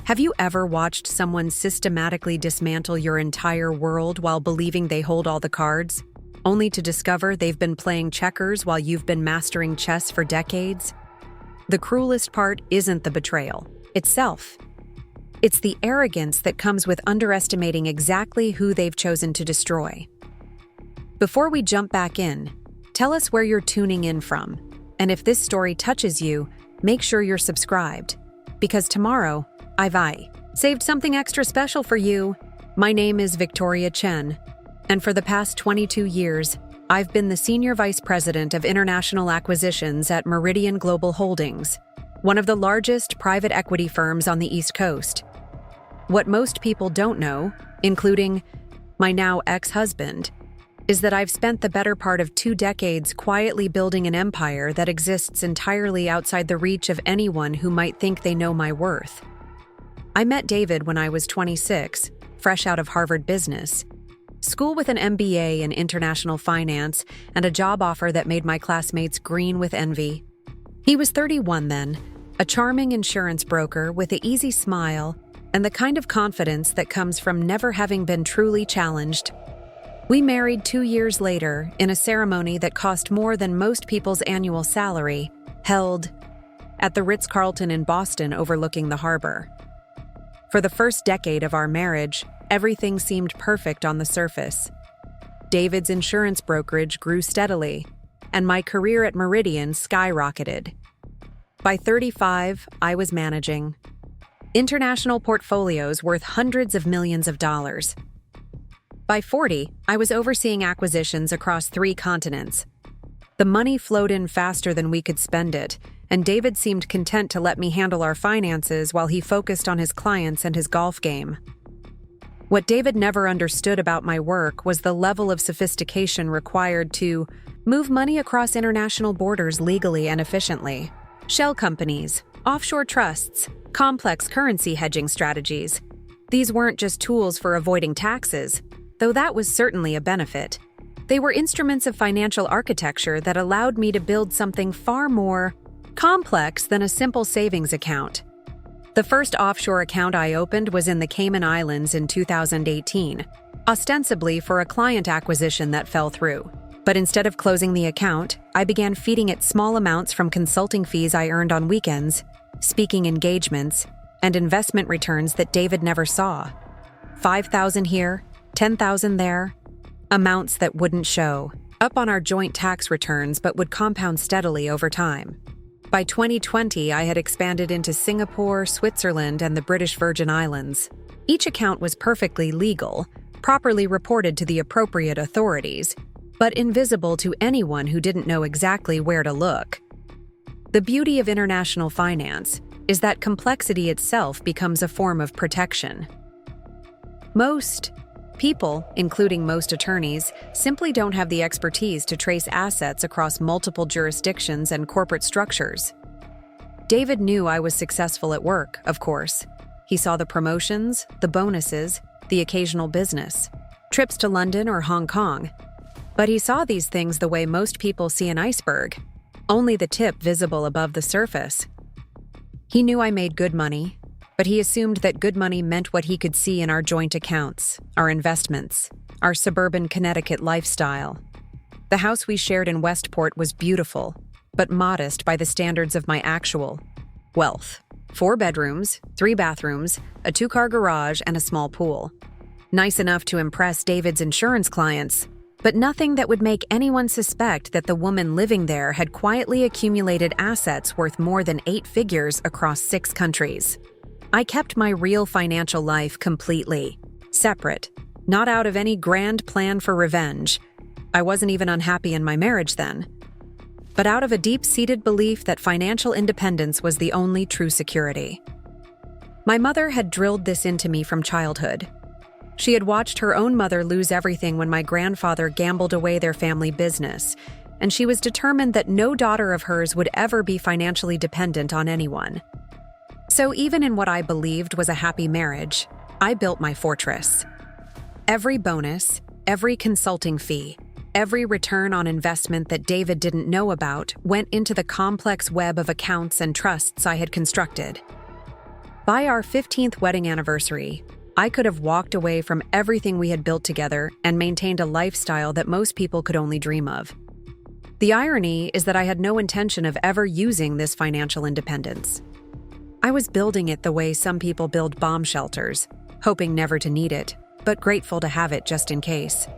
Have you ever watched someone systematically dismantle your entire world while believing they hold all the cards, only to discover they've been playing checkers while you've been mastering chess for decades? The cruelest part isn't the betrayal itself. It's the arrogance that comes with underestimating exactly who they've chosen to destroy. Before we jump back in, tell us where you're tuning in from, and if this story touches you, make sure you're subscribed, because tomorrow, I've saved something extra special for you. My name is Victoria Chen, and for the past 22 years, I've been the Senior Vice President of International Acquisitions at Meridian Global Holdings, one of the largest private equity firms on the East Coast. What most people don't know, including my now ex-husband, is that I've spent the better part of 2 decades quietly building an empire that exists entirely outside the reach of anyone who might think they know my worth. I met David when I was 26, fresh out of Harvard Business School with an MBA in international finance and a job offer that made my classmates green with envy. He was 31 then, a charming insurance broker with an easy smile and the kind of confidence that comes from never having been truly challenged. We married 2 years later in a ceremony that cost more than most people's annual salary, held at the Ritz-Carlton in Boston overlooking the harbor. For the first decade of our marriage, everything seemed perfect on the surface. David's insurance brokerage grew steadily, and my career at Meridian skyrocketed. By 35, I was managing international portfolios worth hundreds of millions of dollars. By 40, I was overseeing acquisitions across 3 continents. The money flowed in faster than we could spend it, and David seemed content to let me handle our finances while he focused on his clients and his golf game. What David never understood about my work was the level of sophistication required to move money across international borders legally and efficiently. Shell companies, offshore trusts, complex currency hedging strategies. These weren't just tools for avoiding taxes, though that was certainly a benefit. They were instruments of financial architecture that allowed me to build something far more complex than a simple savings account. The first offshore account I opened was in the Cayman Islands in 2018, ostensibly for a client acquisition that fell through. But instead of closing the account, I began feeding it small amounts from consulting fees I earned on weekends, speaking engagements, and investment returns that David never saw. 5,000 here, 10,000 there, amounts that wouldn't show up on our joint tax returns but would compound steadily over time. By 2020, I had expanded into Singapore, Switzerland, and the British Virgin Islands. Each account was perfectly legal, properly reported to the appropriate authorities, but invisible to anyone who didn't know exactly where to look. The beauty of international finance is that complexity itself becomes a form of protection. Most people, including most attorneys, simply don't have the expertise to trace assets across multiple jurisdictions and corporate structures. David knew I was successful at work, of course. He saw the promotions, the bonuses, the occasional business, trips to London or Hong Kong. But he saw these things the way most people see an iceberg, only the tip visible above the surface. He knew I made good money, but he assumed that good money meant what he could see in our joint accounts, our investments, our suburban Connecticut lifestyle. The house we shared in Westport was beautiful, but modest by the standards of my actual wealth. 4 bedrooms, 3 bathrooms, a 2-car garage, and a small pool. Nice enough to impress David's insurance clients, but nothing that would make anyone suspect that the woman living there had quietly accumulated assets worth more than 8 figures across 6 countries. I kept my real financial life completely separate, not out of any grand plan for revenge. I wasn't even unhappy in my marriage then, but out of a deep-seated belief that financial independence was the only true security. My mother had drilled this into me from childhood. She had watched her own mother lose everything when my grandfather gambled away their family business, and she was determined that no daughter of hers would ever be financially dependent on anyone. So even in what I believed was a happy marriage, I built my fortress. Every bonus, every consulting fee, every return on investment that David didn't know about went into the complex web of accounts and trusts I had constructed. By our 15th wedding anniversary, I could have walked away from everything we had built together and maintained a lifestyle that most people could only dream of. The irony is that I had no intention of ever using this financial independence. I was building it the way some people build bomb shelters, hoping never to need it, but grateful to have it just in case.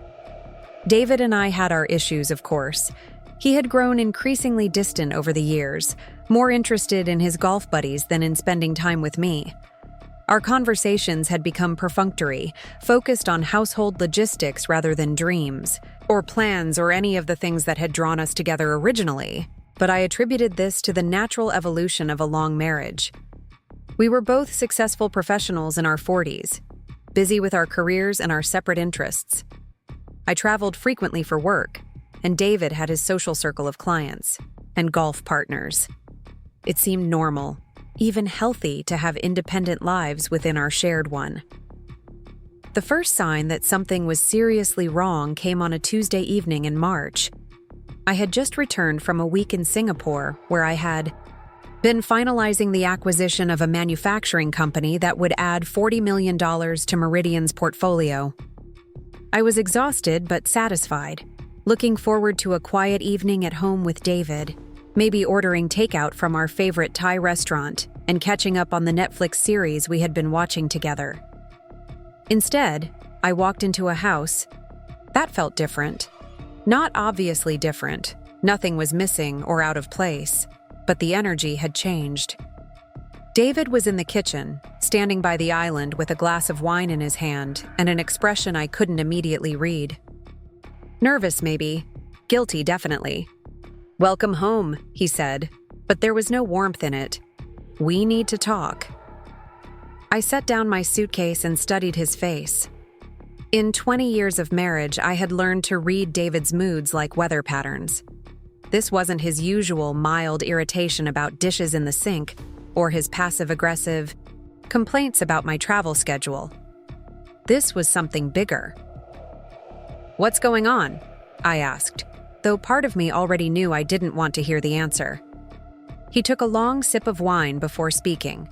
David and I had our issues, of course. He had grown increasingly distant over the years, more interested in his golf buddies than in spending time with me. Our conversations had become perfunctory, focused on household logistics rather than dreams, or plans or any of the things that had drawn us together originally, but I attributed this to the natural evolution of a long marriage. We were both successful professionals in our 40s, busy with our careers and our separate interests. I traveled frequently for work, and David had his social circle of clients and golf partners. It seemed normal, even healthy, to have independent lives within our shared one. The first sign that something was seriously wrong came on a Tuesday evening in March. I had just returned from a week in Singapore where I had been finalizing the acquisition of a manufacturing company that would add $40 million to Meridian's portfolio. I was exhausted but satisfied, looking forward to a quiet evening at home with David, maybe ordering takeout from our favorite Thai restaurant and catching up on the Netflix series we had been watching together. Instead, I walked into a house that felt different. Not obviously different. Nothing was missing or out of place, but the energy had changed. David was in the kitchen, standing by the island with a glass of wine in his hand and an expression I couldn't immediately read. Nervous, maybe. Guilty, definitely. "Welcome home," he said, but there was no warmth in it. "We need to talk." I set down my suitcase and studied his face. In 20 years of marriage, I had learned to read David's moods like weather patterns. This wasn't his usual mild irritation about dishes in the sink or his passive-aggressive complaints about my travel schedule. This was something bigger. "What's going on?" I asked, though part of me already knew I didn't want to hear the answer. He took a long sip of wine before speaking.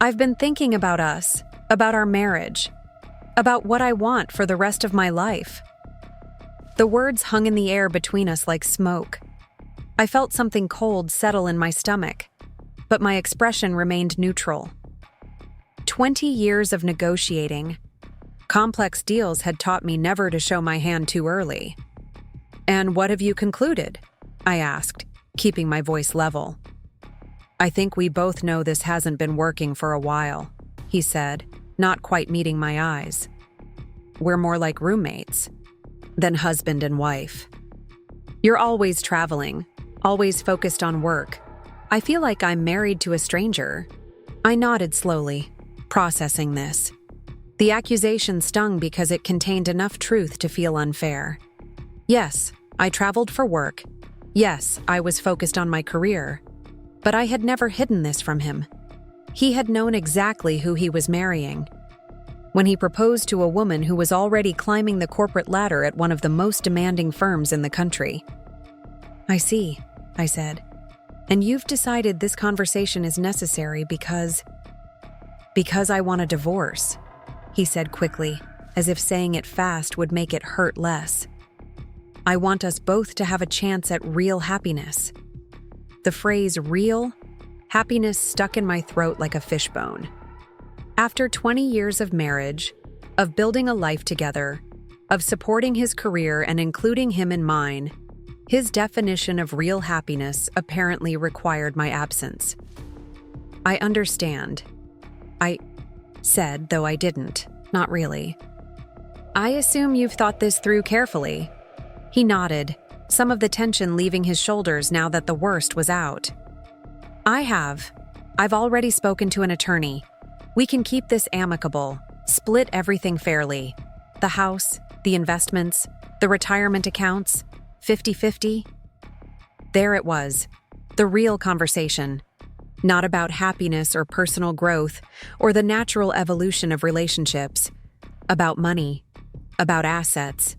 "I've been thinking about us, about our marriage, about what I want for the rest of my life." The words hung in the air between us like smoke. I felt something cold settle in my stomach, but my expression remained neutral. 20 years of negotiating. Complex deals had taught me never to show my hand too early. "And what have you concluded?" I asked, keeping my voice level. "I think we both know this hasn't been working for a while," he said, not quite meeting my eyes. "We're more like roommates than husband and wife. You're always traveling, always focused on work. I feel like I'm married to a stranger." I nodded slowly, processing this. The accusation stung because it contained enough truth to feel unfair. Yes, I traveled for work. Yes, I was focused on my career. But I had never hidden this from him. He had known exactly who he was marrying. When he proposed to a woman who was already climbing the corporate ladder at one of the most demanding firms in the country. "I see," I said. "And you've decided this conversation is necessary because I want a divorce," he said quickly, as if saying it fast would make it hurt less. "I want us both to have a chance at real happiness." The phrase real happiness stuck in my throat like a fishbone. After 20 years of marriage, of building a life together, of supporting his career and including him in mine, his definition of real happiness apparently required my absence. "I understand," I said, though I didn't. Not really. "I assume you've thought this through carefully." He nodded, some of the tension leaving his shoulders now that the worst was out. "I have. I've already spoken to an attorney. We can keep this amicable, split everything fairly. The house, the investments, the retirement accounts, 50-50. There it was, the real conversation. Not about happiness or personal growth or the natural evolution of relationships. About money, about assets,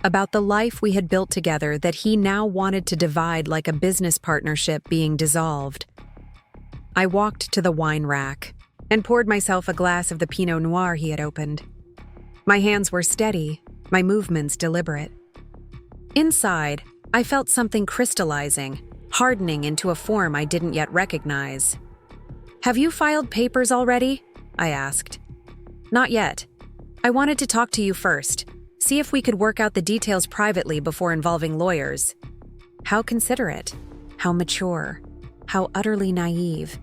about the life we had built together that he now wanted to divide like a business partnership being dissolved. I walked to the wine rack, and poured myself a glass of the Pinot Noir he had opened. My hands were steady, my movements deliberate. Inside, I felt something crystallizing, hardening into a form I didn't yet recognize. "Have you filed papers already?" I asked. "Not yet. I wanted to talk to you first, see if we could work out the details privately before involving lawyers." How considerate, how mature, how utterly naive.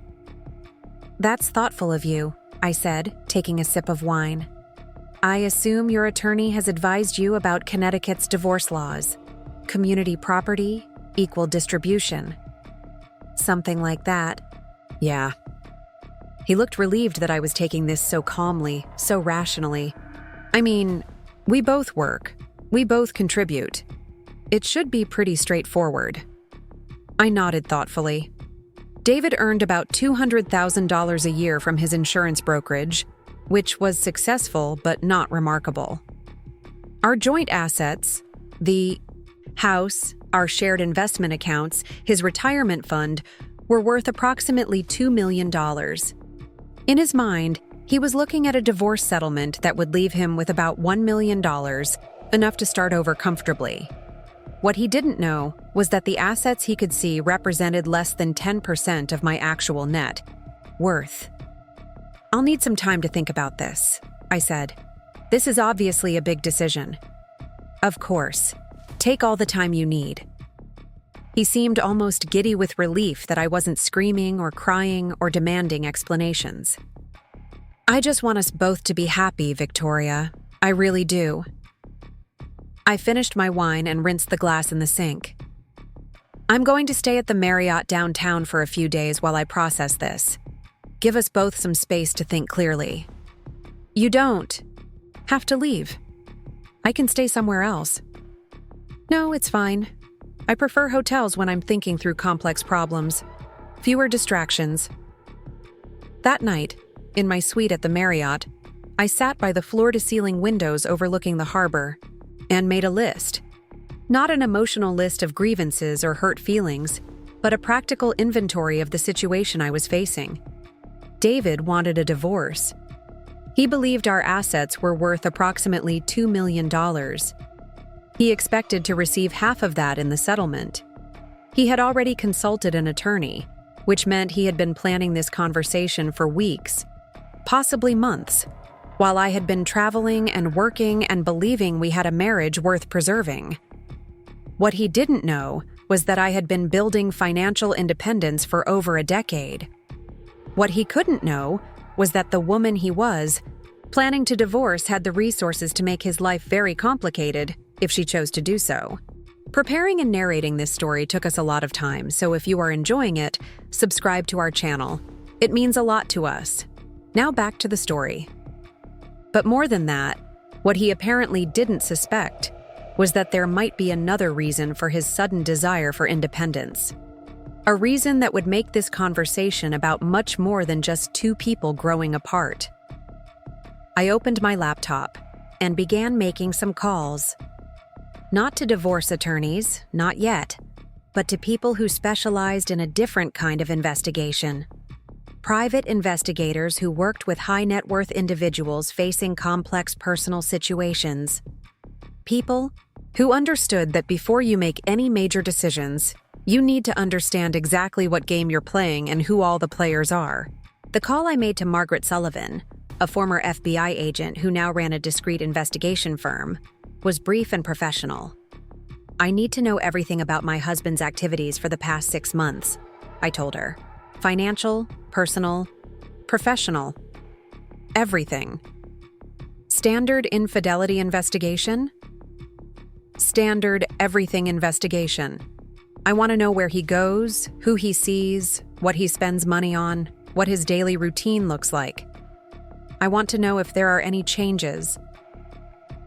"That's thoughtful of you," I said, taking a sip of wine. "I assume your attorney has advised you about Connecticut's divorce laws, community property, equal distribution." "Something like that." "Yeah." He looked relieved that I was taking this so calmly, so rationally. "I mean, we both work. We both contribute. It should be pretty straightforward." I nodded thoughtfully. David earned about $200,000 a year from his insurance brokerage, which was successful but not remarkable. Our joint assets, the house, our shared investment accounts, his retirement fund, were worth approximately $2 million. In his mind, he was looking at a divorce settlement that would leave him with about $1 million, enough to start over comfortably. What he didn't know was that the assets he could see represented less than 10% of my actual net worth. "I'll need some time to think about this," I said. "This is obviously a big decision." "Of course. Take all the time you need." He seemed almost giddy with relief that I wasn't screaming or crying or demanding explanations. "I just want us both to be happy, Victoria. I really do." I finished my wine and rinsed the glass in the sink. "I'm going to stay at the Marriott downtown for a few days while I process this. Give us both some space to think clearly." "You don't have to leave. I can stay somewhere else." "No, it's fine. I prefer hotels when I'm thinking through complex problems. Fewer distractions." That night, in my suite at the Marriott, I sat by the floor-to-ceiling windows overlooking the harbor and made a list. Not an emotional list of grievances or hurt feelings, but a practical inventory of the situation I was facing. David wanted a divorce. He believed our assets were worth approximately $2 million. He expected to receive half of that in the settlement. He had already consulted an attorney, which meant he had been planning this conversation for weeks, possibly months, while I had been traveling and working and believing we had a marriage worth preserving. What he didn't know was that I had been building financial independence for over a decade. What he couldn't know was that the woman he was planning to divorce had the resources to make his life very complicated if she chose to do so. Preparing and narrating this story took us a lot of time, so if you are enjoying it, subscribe to our channel. It means a lot to us. Now back to the story. But more than that, what he apparently didn't suspect was that there might be another reason for his sudden desire for independence. A reason that would make this conversation about much more than just two people growing apart. I opened my laptop and began making some calls. Not to divorce attorneys, not yet, but to people who specialized in a different kind of investigation. Private investigators who worked with high-net-worth individuals facing complex personal situations. People who understood that before you make any major decisions, you need to understand exactly what game you're playing and who all the players are. The call I made to Margaret Sullivan, a former FBI agent who now ran a discreet investigation firm, was brief and professional. "I need to know everything about my husband's activities for the past 6 months," I told her. "Financial, personal, professional. Everything." "Standard infidelity investigation?" "Standard everything investigation. I want to know where he goes, who he sees, what he spends money on, what his daily routine looks like. I want to know if there are any changes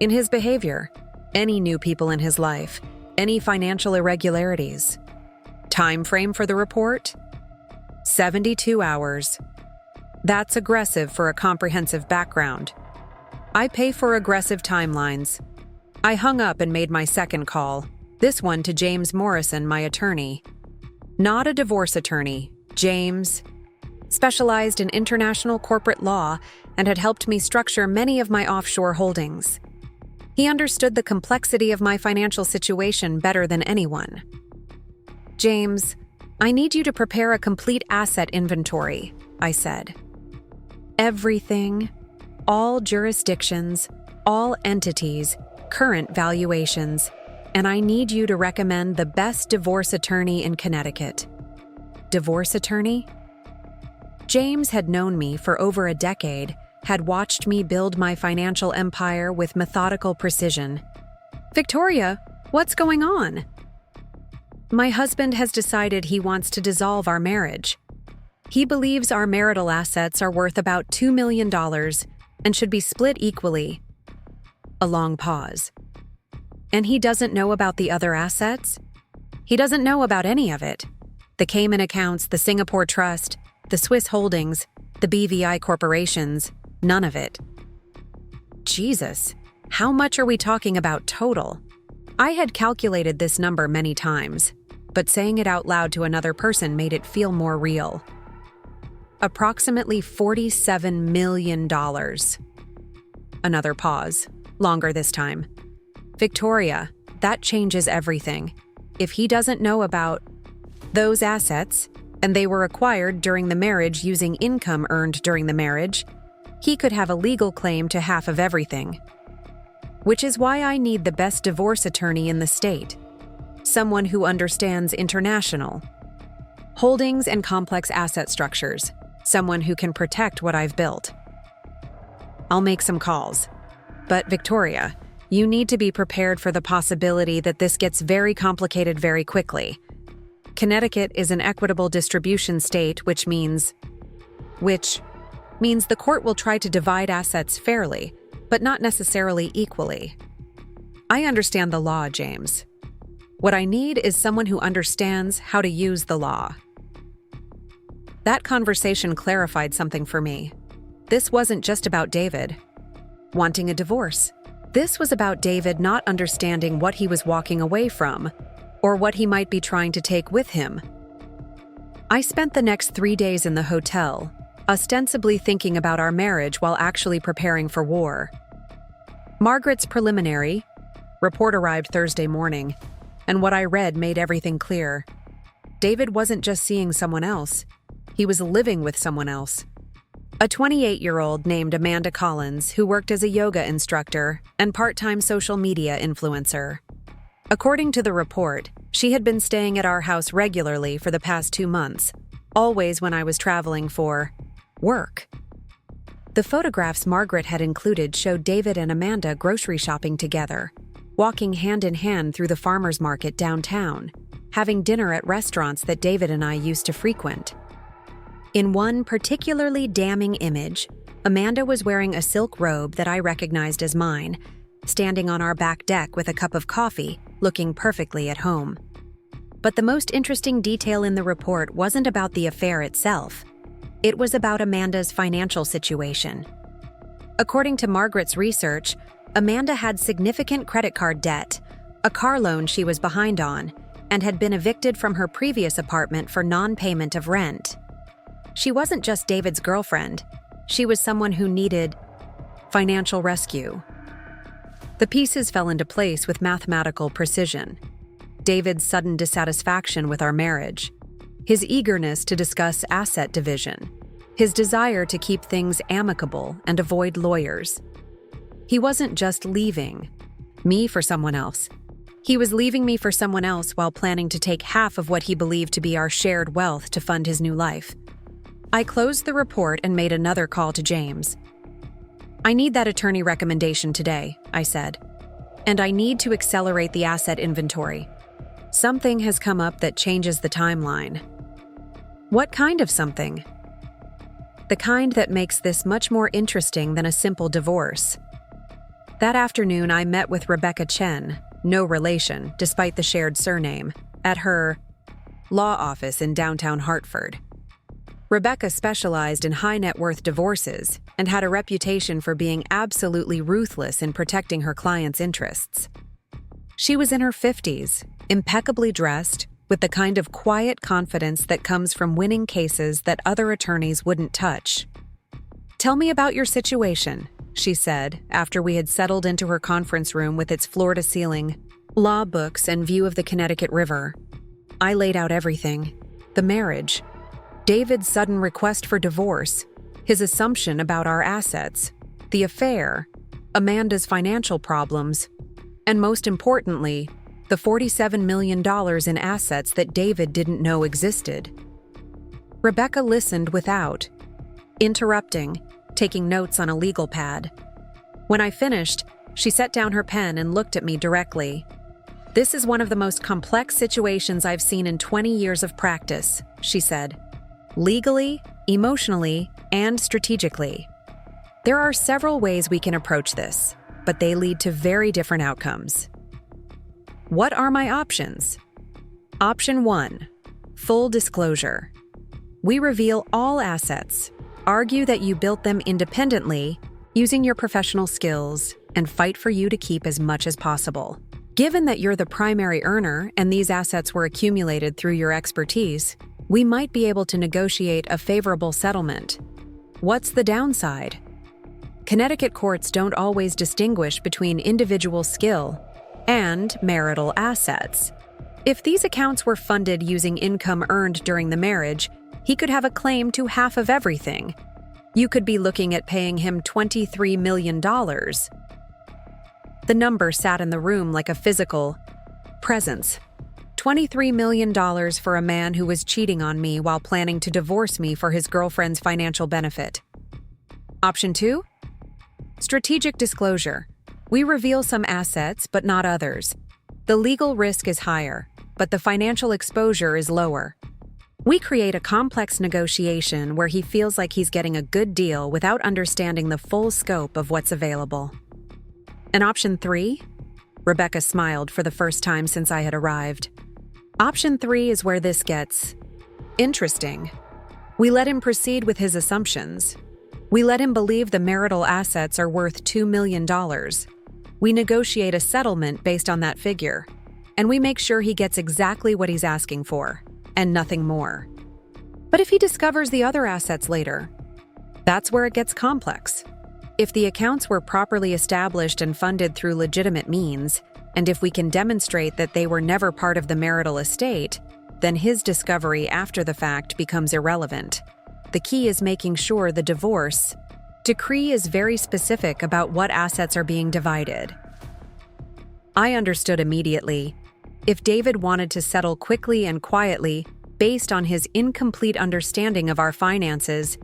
in his behavior, any new people in his life, any financial irregularities. Time frame for the report? 72 hours. That's aggressive for a comprehensive background. I pay for aggressive timelines." I hung up and made my second call, this one to James Morrison, my attorney. Not a divorce attorney, James. specialized in international corporate law, and had helped me structure many of my offshore holdings. He understood the complexity of my financial situation better than anyone. "James, I need you to prepare a complete asset inventory," I said. "Everything, all jurisdictions, all entities, current valuations, and I need you to recommend the best divorce attorney in Connecticut." Divorce attorney? James had known me for over a decade, had watched me build my financial empire with methodical precision. "Victoria, what's going on?" "My husband has decided he wants to dissolve our marriage. He believes our marital assets are worth about $2 million and should be split equally." A long pause. "And he doesn't know about the other assets?" "He doesn't know about any of it. The Cayman accounts, the Singapore Trust, the Swiss holdings, the BVI corporations, none of it." Jesus, how much are we talking about total? I had calculated this number many times, but saying it out loud to another person made it feel more real. "Approximately $47 million. Another pause, longer this time. "Victoria, that changes everything. If he doesn't know about those assets, and they were acquired during the marriage using income earned during the marriage, he could have a legal claim to half of everything. Which is why I need the best divorce attorney in the state. Someone who understands international holdings and complex asset structures. Someone who can protect what I've built." "I'll make some calls. But Victoria, you need to be prepared for the possibility that this gets very complicated very quickly. Connecticut is an equitable distribution state, which means the court will try to divide assets fairly, but not necessarily equally. I understand the law, James. What I need is someone who understands how to use the law." That conversation clarified something for me. This wasn't just about David wanting a divorce. This was about David not understanding what he was walking away from, or what he might be trying to take with him. I spent the next 3 days in the hotel, ostensibly thinking about our marriage while actually preparing for war. Margaret's preliminary report arrived Thursday morning, and what I read made everything clear. David wasn't just seeing someone else, he was living with someone else. A 28-year-old named Amanda Collins, who worked as a yoga instructor and part-time social media influencer. According to the report, she had been staying at our house regularly for the past 2 months, always when I was traveling for work. The photographs Margaret had included showed David and Amanda grocery shopping together, walking hand in hand through the farmers market downtown, having dinner at restaurants that David and I used to frequent. In one particularly damning image, Amanda was wearing a silk robe that I recognized as mine, standing on our back deck with a cup of coffee, looking perfectly at home. But the most interesting detail in the report wasn't about the affair itself. It was about Amanda's financial situation. According to Margaret's research, Amanda had significant credit card debt, a car loan she was behind on, and had been evicted from her previous apartment for non-payment of rent. She wasn't just David's girlfriend. She was someone who needed financial rescue. The pieces fell into place with mathematical precision. David's sudden dissatisfaction with our marriage, his eagerness to discuss asset division, his desire to keep things amicable and avoid lawyers. He wasn't just leaving me for someone else. He was leaving me for someone else while planning to take half of what he believed to be our shared wealth to fund his new life. I closed the report and made another call to James. "I need that attorney recommendation today," I said. "And I need to accelerate the asset inventory. Something has come up that changes the timeline." "What kind of something?" "The kind that makes this much more interesting than a simple divorce." That afternoon, I met with Rebecca Chen, no relation, despite the shared surname, at her law office in downtown Hartford. Rebecca specialized in high-net-worth divorces and had a reputation for being absolutely ruthless in protecting her clients' interests. She was in her 50s, impeccably dressed, with the kind of quiet confidence that comes from winning cases that other attorneys wouldn't touch. "Tell me about your situation," she said, after we had settled into her conference room with its floor-to-ceiling law books and view of the Connecticut River. I laid out everything. The marriage, David's sudden request for divorce, his assumption about our assets, the affair, Amanda's financial problems, and most importantly, the $47 million in assets that David didn't know existed. Rebecca listened without interrupting, taking notes on a legal pad. When I finished, she set down her pen and looked at me directly. "This is one of the most complex situations I've seen in 20 years of practice," she said. "Legally, emotionally, and strategically. There are several ways we can approach this, but they lead to very different outcomes. What are my options? Option 1, full disclosure. We reveal all assets, argue that you built them independently, using your professional skills, and fight for you to keep as much as possible. Given that you're the primary earner and these assets were accumulated through your expertise, we might be able to negotiate a favorable settlement. What's the downside? Connecticut courts don't always distinguish between individual skill and marital assets. If these accounts were funded using income earned during the marriage, he could have a claim to half of everything. You could be looking at paying him $23 million. The number sat in the room like a physical presence. $23 million for a man who was cheating on me while planning to divorce me for his girlfriend's financial benefit. Option 2? Strategic disclosure. We reveal some assets, but not others. The legal risk is higher, but the financial exposure is lower. We create a complex negotiation where he feels like he's getting a good deal without understanding the full scope of what's available. And option 3? Rebecca smiled for the first time since I had arrived. Option 3 is where this gets interesting. We let him proceed with his assumptions. We let him believe the marital assets are worth $2 million. We negotiate a settlement based on that figure, and we make sure he gets exactly what he's asking for, and nothing more. But if he discovers the other assets later, that's where it gets complex. If the accounts were properly established and funded through legitimate means, and if we can demonstrate that they were never part of the marital estate, then his discovery after the fact becomes irrelevant. The key is making sure the divorce decree is very specific about what assets are being divided. I understood immediately. If David wanted to settle quickly and quietly based on his incomplete understanding of our finances,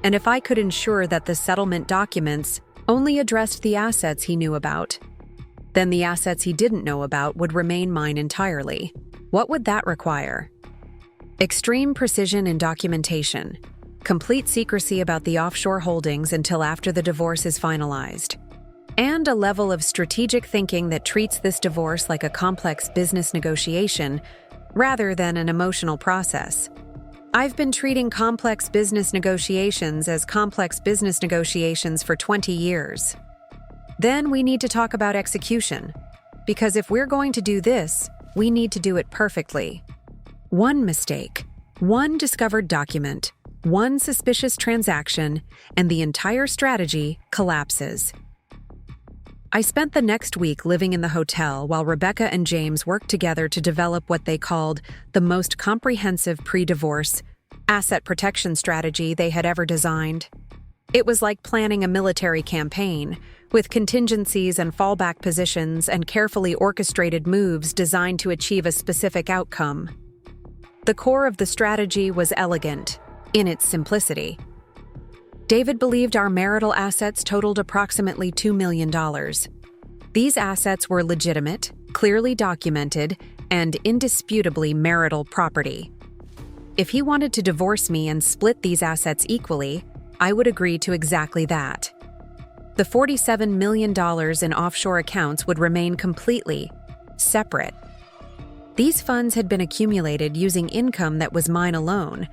and if I could ensure that the settlement documents only addressed the assets he knew about, then the assets he didn't know about would remain mine entirely. What would that require? Extreme precision in documentation, complete secrecy about the offshore holdings until after the divorce is finalized, and a level of strategic thinking that treats this divorce like a complex business negotiation rather than an emotional process. I've been treating complex business negotiations as complex business negotiations for 20 years. Then we need to talk about execution, because if we're going to do this, we need to do it perfectly. One mistake, one discovered document, one suspicious transaction, and the entire strategy collapses. I spent the next week living in the hotel while Rebecca and James worked together to develop what they called the most comprehensive pre-divorce asset protection strategy they had ever designed. It was like planning a military campaign, with contingencies and fallback positions and carefully orchestrated moves designed to achieve a specific outcome. The core of the strategy was elegant in its simplicity. David believed our marital assets totaled approximately $2 million. These assets were legitimate, clearly documented, and indisputably marital property. If he wanted to divorce me and split these assets equally, I would agree to exactly that. The $47 million in offshore accounts would remain completely separate. These funds had been accumulated using income that was mine alone,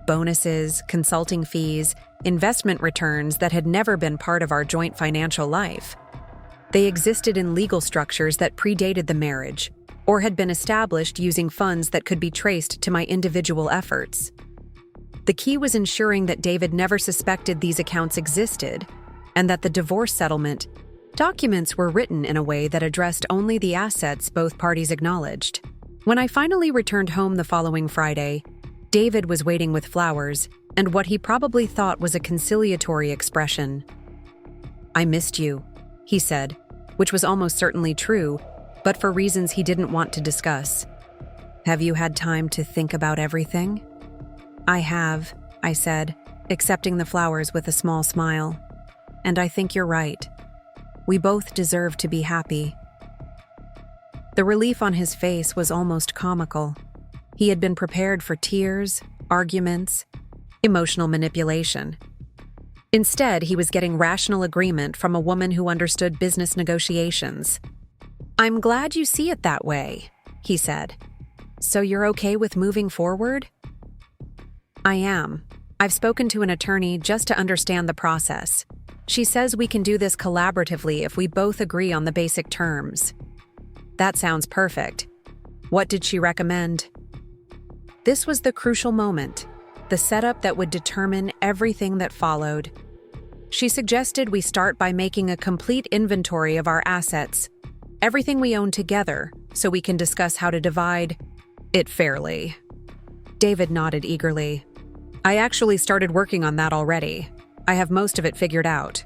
bonuses, consulting fees, investment returns that had never been part of our joint financial life. They existed in legal structures that predated the marriage, or had been established using funds that could be traced to my individual efforts. The key was ensuring that David never suspected these accounts existed, and that the divorce settlement documents were written in a way that addressed only the assets both parties acknowledged. When I finally returned home the following Friday, David was waiting with flowers and what he probably thought was a conciliatory expression. "I missed you," he said, which was almost certainly true, but for reasons he didn't want to discuss. "Have you had time to think about everything?" "I have," I said, accepting the flowers with a small smile. "And I think you're right. We both deserve to be happy." The relief on his face was almost comical. He had been prepared for tears, arguments, emotional manipulation. Instead, he was getting rational agreement from a woman who understood business negotiations. "I'm glad you see it that way," he said. "So you're okay with moving forward?" "I am. I've spoken to an attorney just to understand the process. She says we can do this collaboratively if we both agree on the basic terms." "That sounds perfect. What did she recommend?" This was the crucial moment, the setup that would determine everything that followed. She suggested we start by making a complete inventory of our assets, everything we own together, so we can discuss how to divide it fairly. David nodded eagerly. "I actually started working on that already. I have most of it figured out."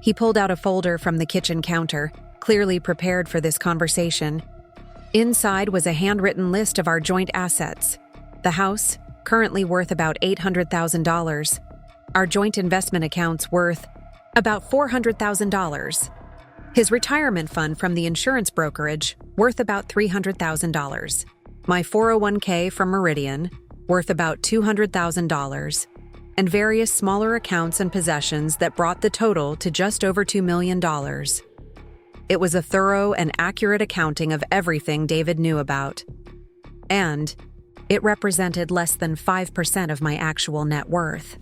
He pulled out a folder from the kitchen counter, clearly prepared for this conversation. Inside was a handwritten list of our joint assets. The house, currently worth about $800,000. Our joint investment accounts worth about $400,000. His retirement fund from the insurance brokerage, worth about $300,000. My 401k from Meridian, worth about $200,000. And various smaller accounts and possessions that brought the total to just over $2 million. It was a thorough and accurate accounting of everything David knew about. And it represented less than 5% of my actual net worth.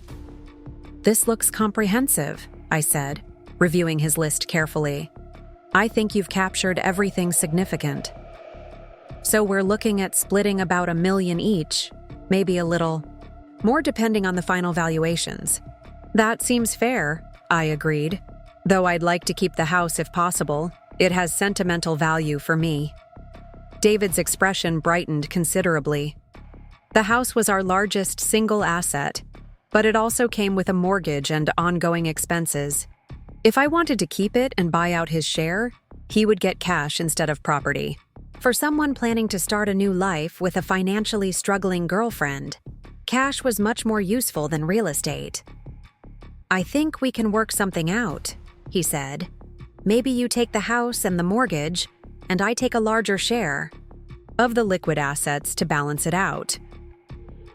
"This looks comprehensive," I said, reviewing his list carefully. "I think you've captured everything significant." "So we're looking at splitting about $1 million each, maybe a little more depending on the final valuations." "That seems fair," I agreed. "Though I'd like to keep the house if possible. It has sentimental value for me." David's expression brightened considerably. The house was our largest single asset, but it also came with a mortgage and ongoing expenses. If I wanted to keep it and buy out his share, he would get cash instead of property. For someone planning to start a new life with a financially struggling girlfriend, cash was much more useful than real estate. "I think we can work something out," he said. "Maybe you take the house and the mortgage, and I take a larger share of the liquid assets to balance it out."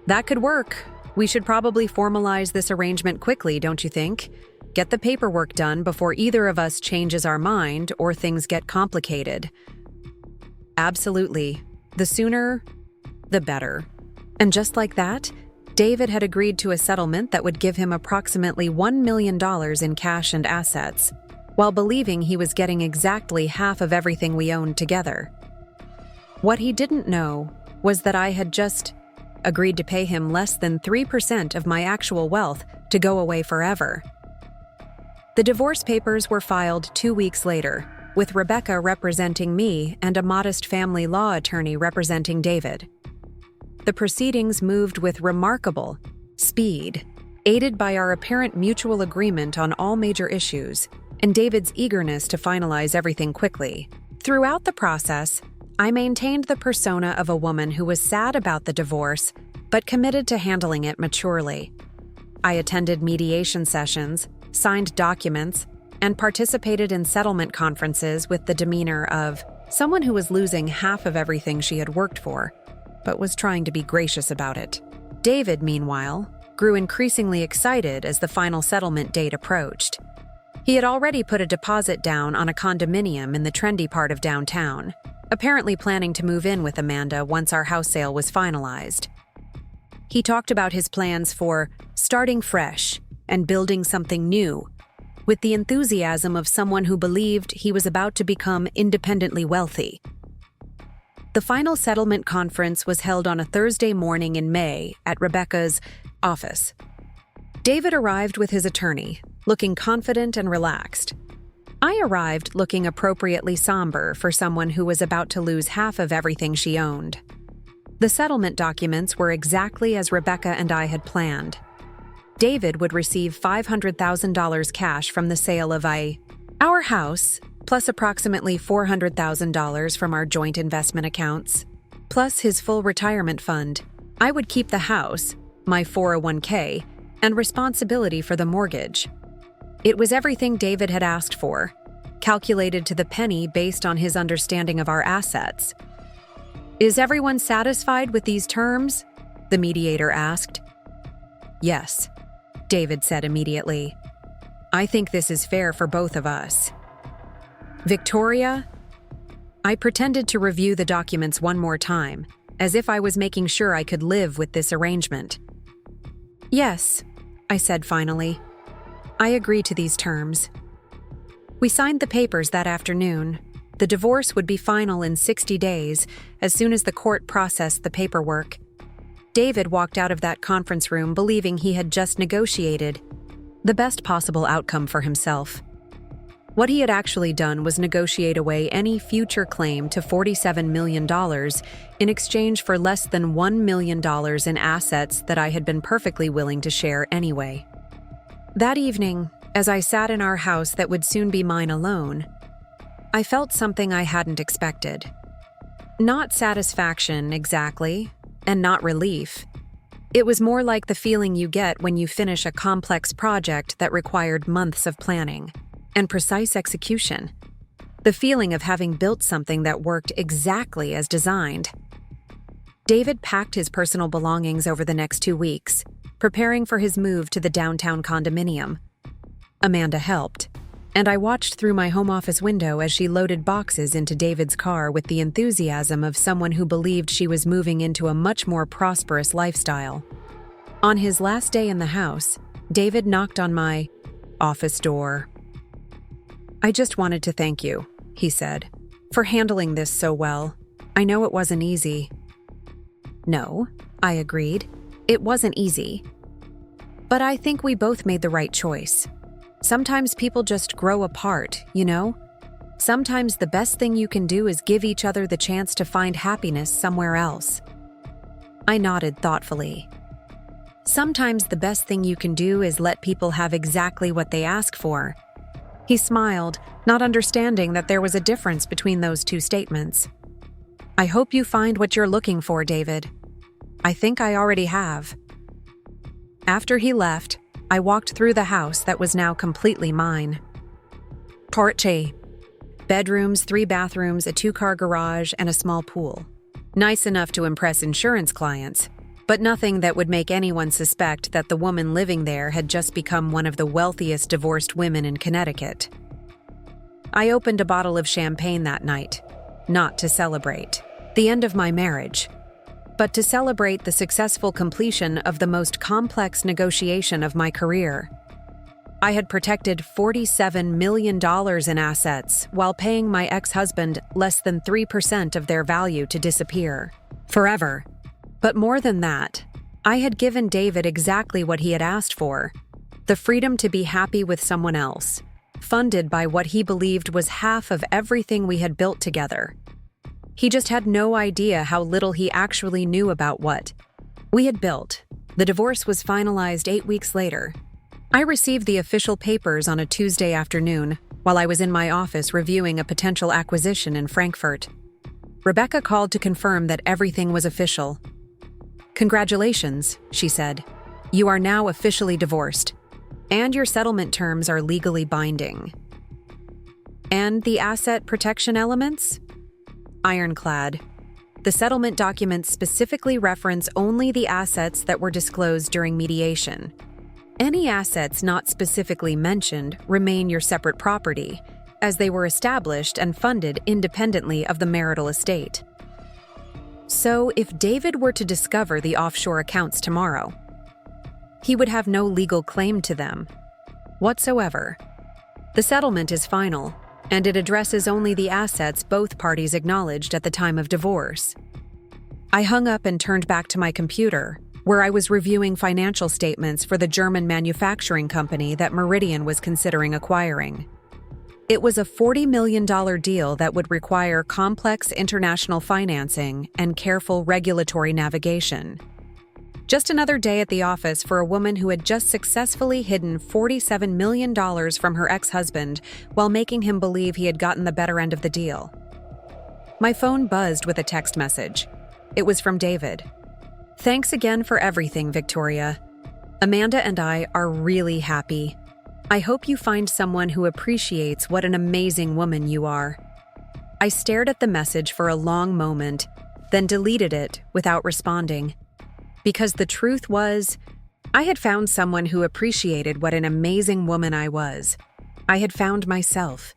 "That could work. We should probably formalize this arrangement quickly, don't you think? Get the paperwork done before either of us changes our mind or things get complicated." "Absolutely. The sooner, the better." And just like that, David had agreed to a settlement that would give him approximately $1 million in cash and assets, while believing he was getting exactly half of everything we owned together. What he didn't know was that I had just agreed to pay him less than 3% of my actual wealth to go away forever. The divorce papers were filed 2 weeks later, with Rebecca representing me and a modest family law attorney representing David. The proceedings moved with remarkable speed, aided by our apparent mutual agreement on all major issues and David's eagerness to finalize everything quickly. Throughout the process, I maintained the persona of a woman who was sad about the divorce, but committed to handling it maturely. I attended mediation sessions, signed documents, and participated in settlement conferences with the demeanor of someone who was losing half of everything she had worked for, but was trying to be gracious about it. David, meanwhile, grew increasingly excited as the final settlement date approached. He had already put a deposit down on a condominium in the trendy part of downtown, apparently planning to move in with Amanda once our house sale was finalized. He talked about his plans for starting fresh and building something new, with the enthusiasm of someone who believed he was about to become independently wealthy. The final settlement conference was held on a Thursday morning in May at Rebecca's office. David arrived with his attorney, looking confident and relaxed. I arrived looking appropriately somber for someone who was about to lose half of everything she owned. The settlement documents were exactly as Rebecca and I had planned. David would receive $500,000 cash from the sale of our house, plus approximately $400,000 from our joint investment accounts, plus his full retirement fund. I would keep the house, my 401k, and responsibility for the mortgage. It was everything David had asked for, calculated to the penny based on his understanding of our assets. "Is everyone satisfied with these terms?" the mediator asked. "Yes," David said immediately. "I think this is fair for both of us." "Victoria?" I pretended to review the documents one more time, as if I was making sure I could live with this arrangement. "Yes," I said finally. "I agree to these terms." We signed the papers that afternoon. The divorce would be final in 60 days, as soon as the court processed the paperwork. David walked out of that conference room believing he had just negotiated the best possible outcome for himself. What he had actually done was negotiate away any future claim to $47 million in exchange for less than $1 million in assets that I had been perfectly willing to share anyway. That evening, as I sat in our house that would soon be mine alone, I felt something I hadn't expected. Not satisfaction, exactly, and not relief. It was more like the feeling you get when you finish a complex project that required months of planning and precise execution. The feeling of having built something that worked exactly as designed. David packed his personal belongings over the next 2 weeks, preparing for his move to the downtown condominium. Amanda helped, and I watched through my home office window as she loaded boxes into David's car with the enthusiasm of someone who believed she was moving into a much more prosperous lifestyle. On his last day in the house, David knocked on my office door. "I just wanted to thank you," he said, "for handling this so well. I know it wasn't easy." "No," I agreed. "It wasn't easy. But I think we both made the right choice. Sometimes people just grow apart, you know? Sometimes the best thing you can do is give each other the chance to find happiness somewhere else." I nodded thoughtfully. "Sometimes the best thing you can do is let people have exactly what they ask for." He smiled, not understanding that there was a difference between those two statements. "I hope you find what you're looking for, David. I think I already have." After he left, I walked through the house that was now completely mine. Porche. Bedrooms, 3 bathrooms, a 2-car garage, and a small pool. Nice enough to impress insurance clients, but nothing that would make anyone suspect that the woman living there had just become one of the wealthiest divorced women in Connecticut. I opened a bottle of champagne that night, not to celebrate the end of my marriage, but to celebrate the successful completion of the most complex negotiation of my career. I had protected $47 million in assets while paying my ex-husband less than 3% of their value to disappear forever. But more than that, I had given David exactly what he had asked for, the freedom to be happy with someone else, funded by what he believed was half of everything we had built together. He just had no idea how little he actually knew about what we had built. The divorce was finalized 8 weeks later. I received the official papers on a Tuesday afternoon while I was in my office reviewing a potential acquisition in Frankfurt. Rebecca called to confirm that everything was official. "Congratulations," she said. "You are now officially divorced, and your settlement terms are legally binding." "And the asset protection elements?" "Ironclad. The settlement documents specifically reference only the assets that were disclosed during mediation. Any assets not specifically mentioned remain your separate property, as they were established and funded independently of the marital estate." So, if David were to discover the offshore accounts tomorrow, he would have no legal claim to them whatsoever. The settlement is final, and it addresses only the assets both parties acknowledged at the time of divorce. I hung up and turned back to my computer, where I was reviewing financial statements for the German manufacturing company that Meridian was considering acquiring. It was a $40 million deal that would require complex international financing and careful regulatory navigation. Just another day at the office for a woman who had just successfully hidden $47 million from her ex-husband while making him believe he had gotten the better end of the deal. My phone buzzed with a text message. It was from David. "Thanks again for everything, Victoria. Amanda and I are really happy. I hope you find someone who appreciates what an amazing woman you are." I stared at the message for a long moment, then deleted it without responding. Because the truth was, I had found someone who appreciated what an amazing woman I was. I had found myself.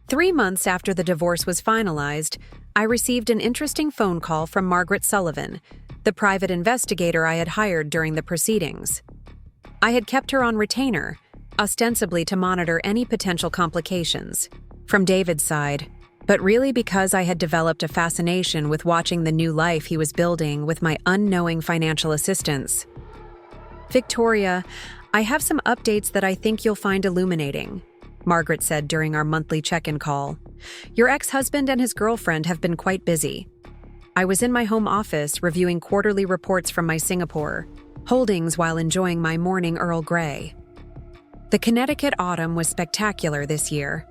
3 months after the divorce was finalized, I received an interesting phone call from Margaret Sullivan, the private investigator I had hired during the proceedings. I had kept her on retainer, ostensibly to monitor any potential complications from David's side, but really because I had developed a fascination with watching the new life he was building with my unknowing financial assistance. "Victoria, I have some updates that I think you'll find illuminating," Margaret said during our monthly check-in call. "Your ex-husband and his girlfriend have been quite busy. I was in my home office reviewing quarterly reports from my Singapore holdings while enjoying my morning Earl Grey. The Connecticut autumn was spectacular this year,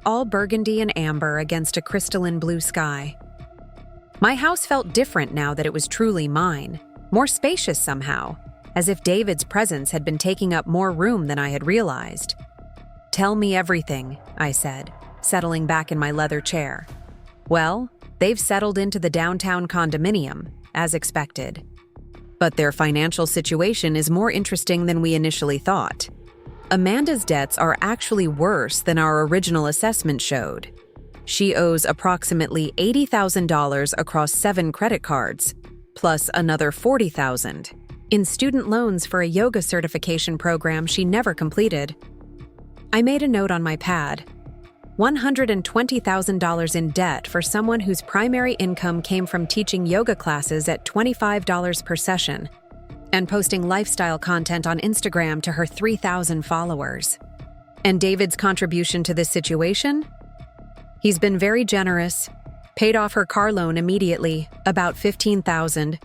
all burgundy and amber against a crystalline blue sky. My house felt different now that it was truly mine, more spacious somehow, as if David's presence had been taking up more room than I had realized. "Tell me everything," I said, settling back in my leather chair. "Well, they've settled into the downtown condominium, as expected. But their financial situation is more interesting than we initially thought. Amanda's debts are actually worse than our original assessment showed. She owes approximately $80,000 across 7 credit cards, plus another $40,000 in student loans for a yoga certification program she never completed." I made a note on my pad. $120,000 in debt for someone whose primary income came from teaching yoga classes at $25 per session and posting lifestyle content on Instagram to her 3,000 followers. And David's contribution to this situation? He's been very generous, paid off her car loan immediately, about $15,000,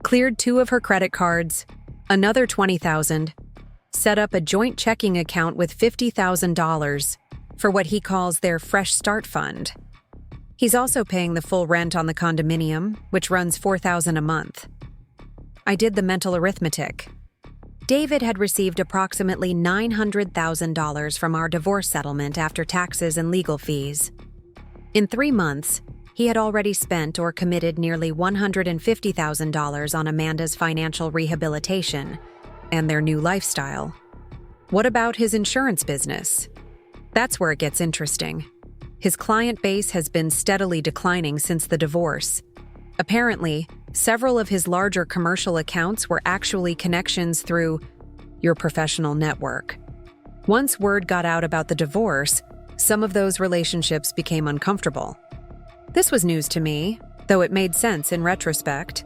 cleared 2 of her credit cards, another $20,000, set up a joint checking account with $50,000 for what he calls their Fresh Start Fund. He's also paying the full rent on the condominium, which runs $4,000 a month. I did the mental arithmetic. David had received approximately $900,000 from our divorce settlement after taxes and legal fees. In 3 months, he had already spent or committed nearly $150,000 on Amanda's financial rehabilitation and their new lifestyle. What about his insurance business? That's where it gets interesting. His client base has been steadily declining since the divorce. Apparently, several of his larger commercial accounts were actually connections through your professional network. Once word got out about the divorce, some of those relationships became uncomfortable. This was news to me, though it made sense in retrospect.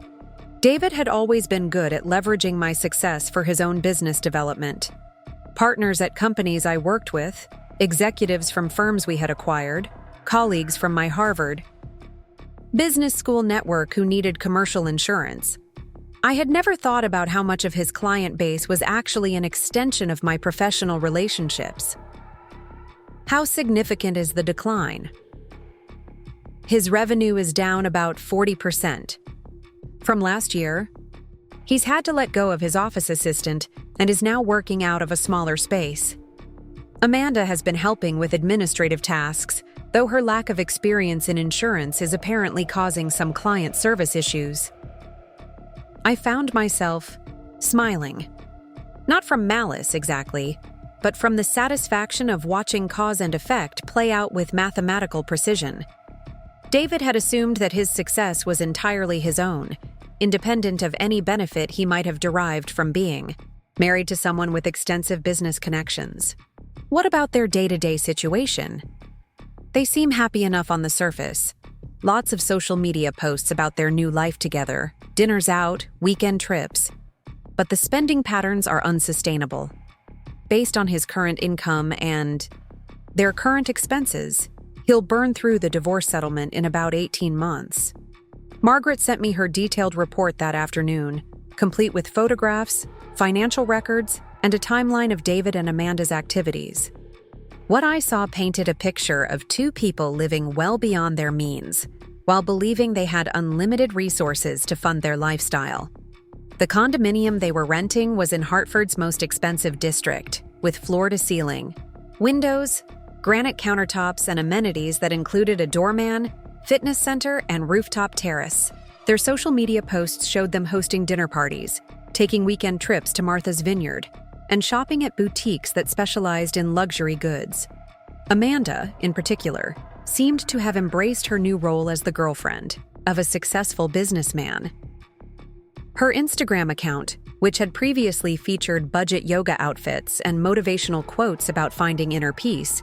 David had always been good at leveraging my success for his own business development. Partners at companies I worked with, executives from firms we had acquired, colleagues from my Harvard business school network who needed commercial insurance. I had never thought about how much of his client base was actually an extension of my professional relationships. How significant is the decline? His revenue is down about 40%. From last year, he's had to let go of his office assistant and is now working out of a smaller space. Amanda has been helping with administrative tasks, though her lack of experience in insurance is apparently causing some client service issues. I found myself smiling. Not from malice exactly, but from the satisfaction of watching cause and effect play out with mathematical precision. David had assumed that his success was entirely his own, independent of any benefit he might have derived from being married to someone with extensive business connections. What about their day-to-day situation? They seem happy enough on the surface. Lots of social media posts about their new life together, dinners out, weekend trips. But the spending patterns are unsustainable. Based on his current income and their current expenses, he'll burn through the divorce settlement in about 18 months. Margaret sent me her detailed report that afternoon, complete with photographs, financial records, and a timeline of David and Amanda's activities. What I saw painted a picture of two people living well beyond their means, while believing they had unlimited resources to fund their lifestyle. The condominium they were renting was in Hartford's most expensive district, with floor-to-ceiling windows, granite countertops, and amenities that included a doorman, fitness center, and rooftop terrace. Their social media posts showed them hosting dinner parties, taking weekend trips to Martha's Vineyard, and shopping at boutiques that specialized in luxury goods. Amanda, in particular, seemed to have embraced her new role as the girlfriend of a successful businessman. Her Instagram account, which had previously featured budget yoga outfits and motivational quotes about finding inner peace,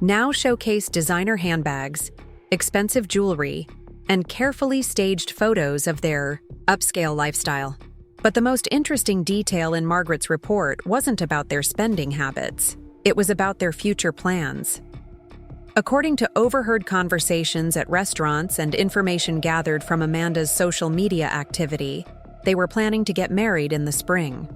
now showcased designer handbags, expensive jewelry, and carefully staged photos of their upscale lifestyle. But the most interesting detail in Margaret's report wasn't about their spending habits. It was about their future plans. According to overheard conversations at restaurants and information gathered from Amanda's social media activity, they were planning to get married in the spring.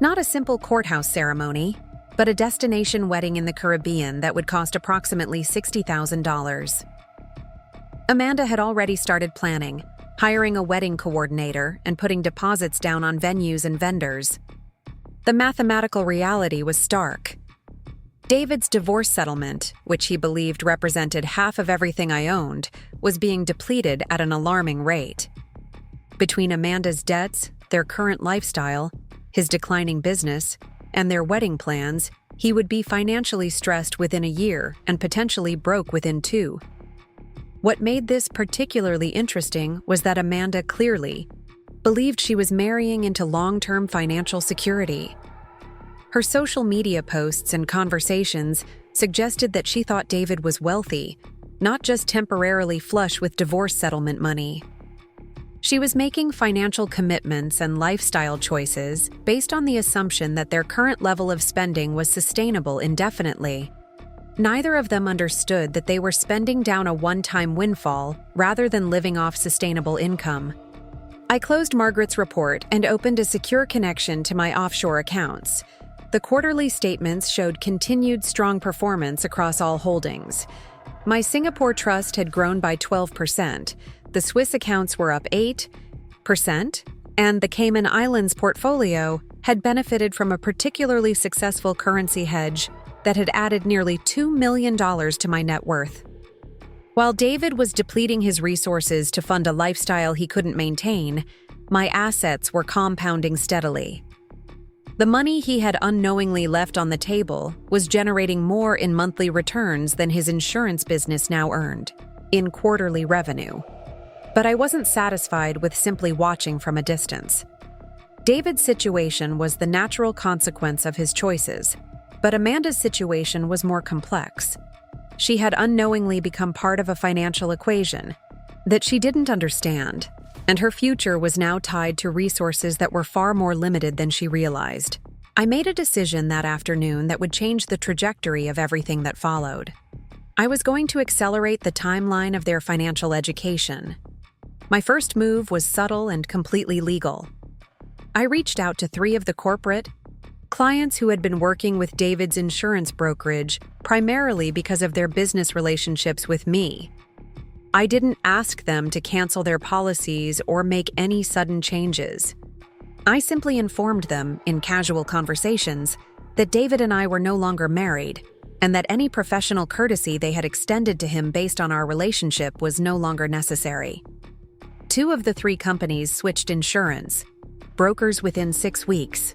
Not a simple courthouse ceremony, but a destination wedding in the Caribbean that would cost approximately $60,000. Amanda had already started planning, hiring a wedding coordinator and putting deposits down on venues and vendors. The mathematical reality was stark. David's divorce settlement, which he believed represented half of everything I owned, was being depleted at an alarming rate. Between Amanda's debts, their current lifestyle, his declining business, and their wedding plans, he would be financially stressed within a year and potentially broke within 2. What made this particularly interesting was that Amanda clearly believed she was marrying into long-term financial security. Her social media posts and conversations suggested that she thought David was wealthy, not just temporarily flush with divorce settlement money. She was making financial commitments and lifestyle choices based on the assumption that their current level of spending was sustainable indefinitely. Neither of them understood that they were spending down a one-time windfall rather than living off sustainable income. I closed Margaret's report and opened a secure connection to my offshore accounts. The quarterly statements showed continued strong performance across all holdings. My Singapore trust had grown by 12%, the Swiss accounts were up 8%, and the Cayman Islands portfolio had benefited from a particularly successful currency hedge that had added nearly $2 million to my net worth. While David was depleting his resources to fund a lifestyle he couldn't maintain, my assets were compounding steadily. The money he had unknowingly left on the table was generating more in monthly returns than his insurance business now earned in quarterly revenue. But I wasn't satisfied with simply watching from a distance. David's situation was the natural consequence of his choices, but Amanda's situation was more complex. She had unknowingly become part of a financial equation that she didn't understand, and her future was now tied to resources that were far more limited than she realized. I made a decision that afternoon that would change the trajectory of everything that followed. I was going to accelerate the timeline of their financial education. My first move was subtle and completely legal. I reached out to 3 of the corporate clients who had been working with David's insurance brokerage primarily because of their business relationships with me. I didn't ask them to cancel their policies or make any sudden changes. I simply informed them, in casual conversations, that David and I were no longer married, and that any professional courtesy they had extended to him based on our relationship was no longer necessary. 2 of the 3 companies switched insurance, brokers within 6 weeks.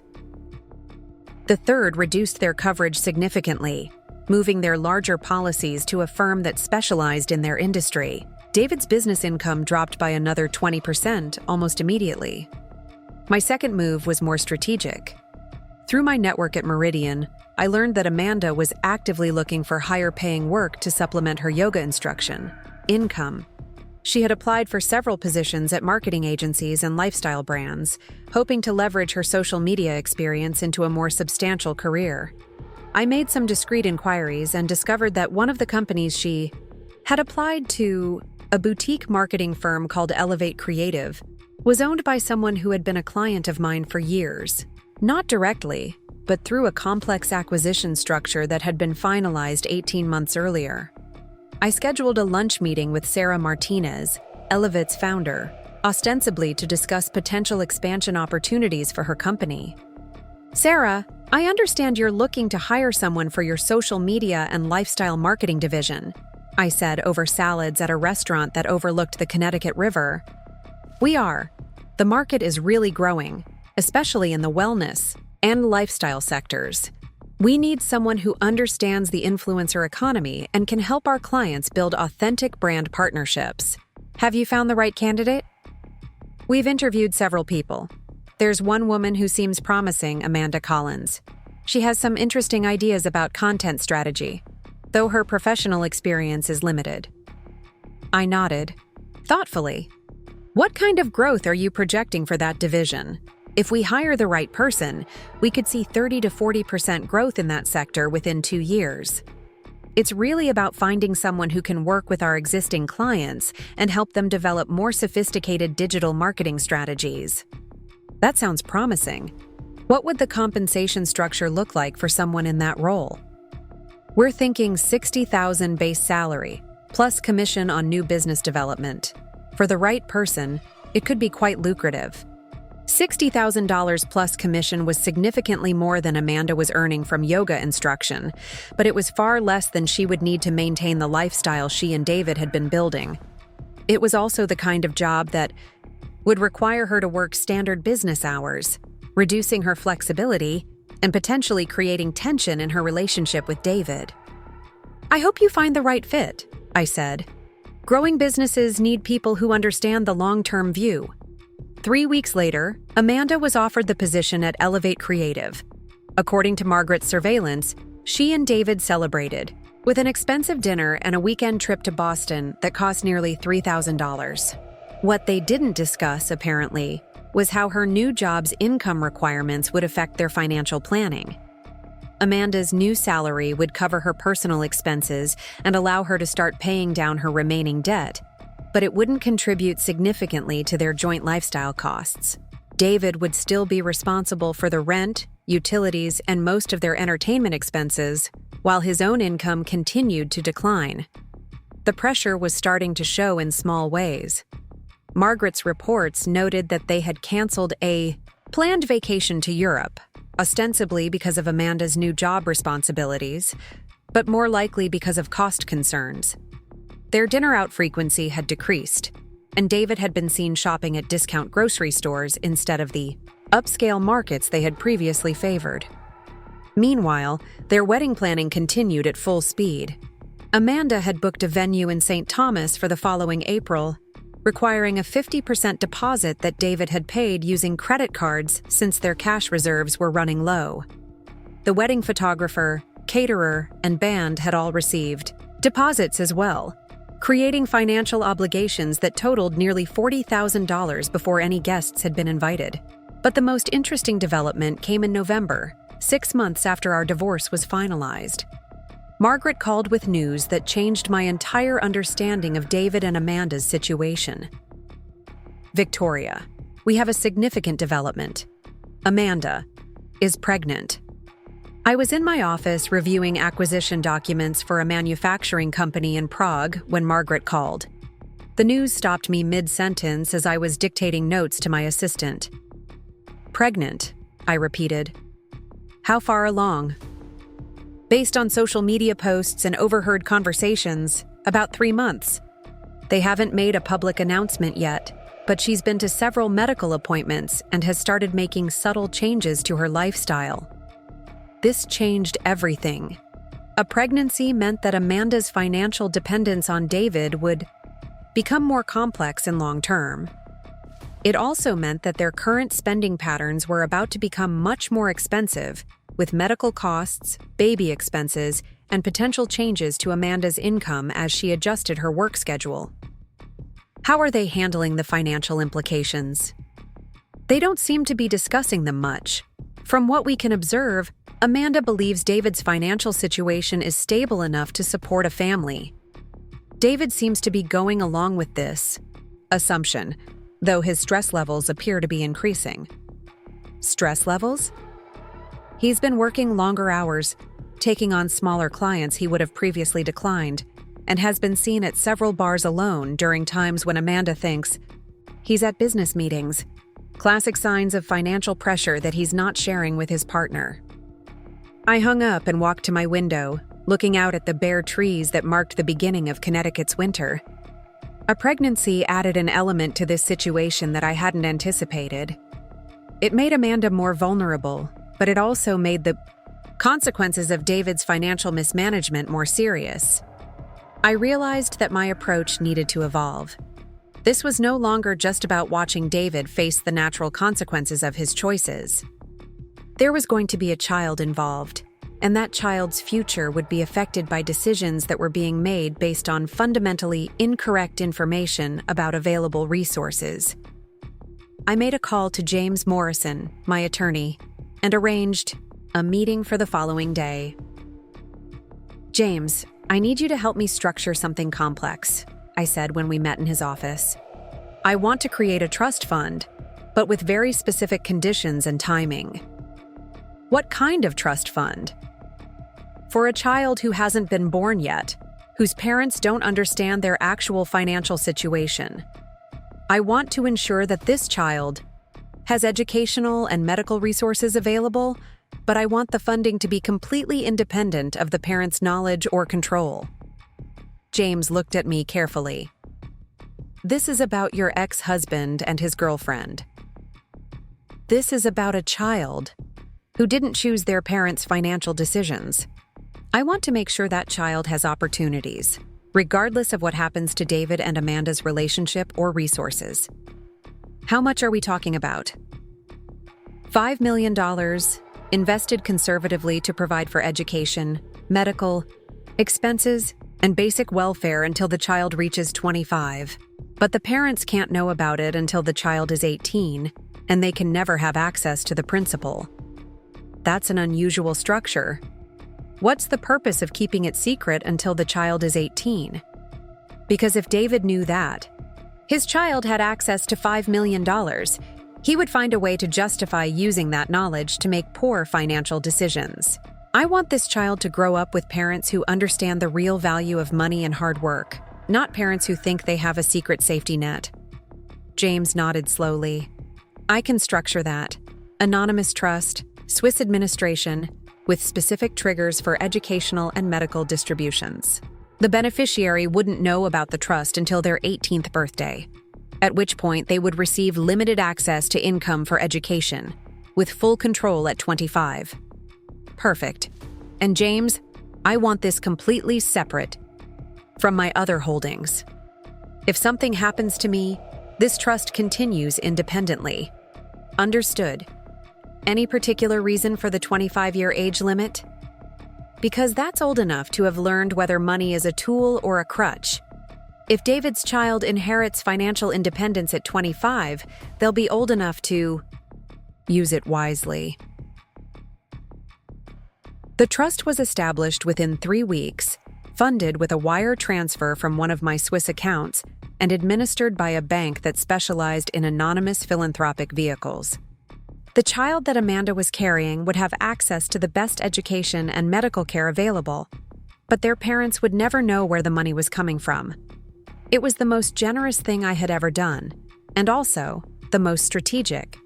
The third reduced their coverage significantly, moving their larger policies to a firm that specialized in their industry. David's business income dropped by another 20% almost immediately. My second move was more strategic. Through my network at Meridian, I learned that Amanda was actively looking for higher-paying work to supplement her yoga instruction income. She had applied for several positions at marketing agencies and lifestyle brands, hoping to leverage her social media experience into a more substantial career. I made some discreet inquiries and discovered that one of the companies she had applied to, a boutique marketing firm called Elevate Creative, was owned by someone who had been a client of mine for years. Not directly, but through a complex acquisition structure that had been finalized 18 months earlier. I scheduled a lunch meeting with Sarah Martinez, Elevate's founder, ostensibly to discuss potential expansion opportunities for her company. "Sarah, I understand you're looking to hire someone for your social media and lifestyle marketing division," I said over salads at a restaurant that overlooked the Connecticut River. "We are. The market is really growing, especially in the wellness and lifestyle sectors. We need someone who understands the influencer economy and can help our clients build authentic brand partnerships. Have you found the right candidate?" "We've interviewed several people. There's one woman who seems promising, Amanda Collins. She has some interesting ideas about content strategy, though her professional experience is limited." I nodded, thoughtfully. "What kind of growth are you projecting for that division? If we hire the right person, we could see 30 to 40% growth in that sector within 2 years. It's really about finding someone who can work with our existing clients and help them develop more sophisticated digital marketing strategies." That sounds promising. What would the compensation structure look like for someone in that role? "We're thinking $60,000 base salary, plus commission on new business development. For the right person, it could be quite lucrative." $60,000 plus commission was significantly more than Amanda was earning from yoga instruction, but it was far less than she would need to maintain the lifestyle she and David had been building. It was also the kind of job that would require her to work standard business hours, reducing her flexibility and potentially creating tension in her relationship with David. "I hope you find the right fit," I said. "Growing businesses need people who understand the long-term view." 3 weeks later, Amanda was offered the position at Elevate Creative. According to Margaret's surveillance, she and David celebrated, with an expensive dinner and a weekend trip to Boston that cost nearly $3,000. What they didn't discuss, apparently, was how her new job's income requirements would affect their financial planning. Amanda's new salary would cover her personal expenses and allow her to start paying down her remaining debt, but it wouldn't contribute significantly to their joint lifestyle costs. David would still be responsible for the rent, utilities, and most of their entertainment expenses, while his own income continued to decline. The pressure was starting to show in small ways. Margaret's reports noted that they had canceled a planned vacation to Europe, ostensibly because of Amanda's new job responsibilities, but more likely because of cost concerns. Their dinner-out frequency had decreased, and David had been seen shopping at discount grocery stores instead of the upscale markets they had previously favored. Meanwhile, their wedding planning continued at full speed. Amanda had booked a venue in St. Thomas for the following April, requiring a 50% deposit that David had paid using credit cards since their cash reserves were running low. The wedding photographer, caterer, and band had all received deposits as well, creating financial obligations that totaled nearly $40,000 before any guests had been invited. But the most interesting development came in November, 6 months after our divorce was finalized. Margaret called with news that changed my entire understanding of David and Amanda's situation. "Victoria, we have a significant development. Amanda is pregnant." I was in my office reviewing acquisition documents for a manufacturing company in Prague when Margaret called. The news stopped me mid-sentence as I was dictating notes to my assistant. "Pregnant," I repeated. "How far along?" "Based on social media posts and overheard conversations, about 3 months. They haven't made a public announcement yet, but she's been to several medical appointments and has started making subtle changes to her lifestyle." This changed everything. A pregnancy meant that Amanda's financial dependence on David would become more complex in long term. It also meant that their current spending patterns were about to become much more expensive with medical costs, baby expenses, and potential changes to Amanda's income as she adjusted her work schedule. How are they handling the financial implications? They don't seem to be discussing them much. From what we can observe, Amanda believes David's financial situation is stable enough to support a family. David seems to be going along with this assumption, though his stress levels appear to be increasing. Stress levels? He's been working longer hours, taking on smaller clients he would have previously declined, and has been seen at several bars alone during times when Amanda thinks he's at business meetings. Classic signs of financial pressure that he's not sharing with his partner. I hung up and walked to my window, looking out at the bare trees that marked the beginning of Connecticut's winter. A pregnancy added an element to this situation that I hadn't anticipated. It made Amanda more vulnerable, but it also made the consequences of David's financial mismanagement more serious. I realized that my approach needed to evolve. This was no longer just about watching David face the natural consequences of his choices. There was going to be a child involved, and that child's future would be affected by decisions that were being made based on fundamentally incorrect information about available resources. I made a call to James Morrison, my attorney, and arranged a meeting for the following day. "James, I need you to help me structure something complex," I said when we met in his office. "I want to create a trust fund, but with very specific conditions and timing." "What kind of trust fund?" "For a child who hasn't been born yet, whose parents don't understand their actual financial situation. I want to ensure that this child has educational and medical resources available, but I want the funding to be completely independent of the parent's knowledge or control." James looked at me carefully. "This is about your ex-husband and his girlfriend. This is about a child who didn't choose their parents' financial decisions. I want to make sure that child has opportunities, regardless of what happens to David and Amanda's relationship or resources." "How much are we talking about?" $5 million, invested conservatively to provide for education, medical expenses, and basic welfare until the child reaches 25. But the parents can't know about it until the child is 18, and they can never have access to the principal. That's an unusual structure. What's the purpose of keeping it secret until the child is 18? Because if David knew that his child had access to $5 million, he would find a way to justify using that knowledge to make poor financial decisions. I want this child to grow up with parents who understand the real value of money and hard work, not parents who think they have a secret safety net. James nodded slowly. "I can structure that. Anonymous trust, Swiss administration, with specific triggers for educational and medical distributions. The beneficiary wouldn't know about the trust until their 18th birthday, at which point they would receive limited access to income for education, with full control at 25. Perfect. And James, I want this completely separate from my other holdings. If something happens to me, this trust continues independently. Understood. Any particular reason for the 25-year age limit?" "Because that's old enough to have learned whether money is a tool or a crutch. If David's child inherits financial independence at 25, they'll be old enough to use it wisely." The trust was established within 3 weeks, funded with a wire transfer from one of my Swiss accounts, and administered by a bank that specialized in anonymous philanthropic vehicles. The child that Amanda was carrying would have access to the best education and medical care available, but their parents would never know where the money was coming from. It was the most generous thing I had ever done, and also the most strategic.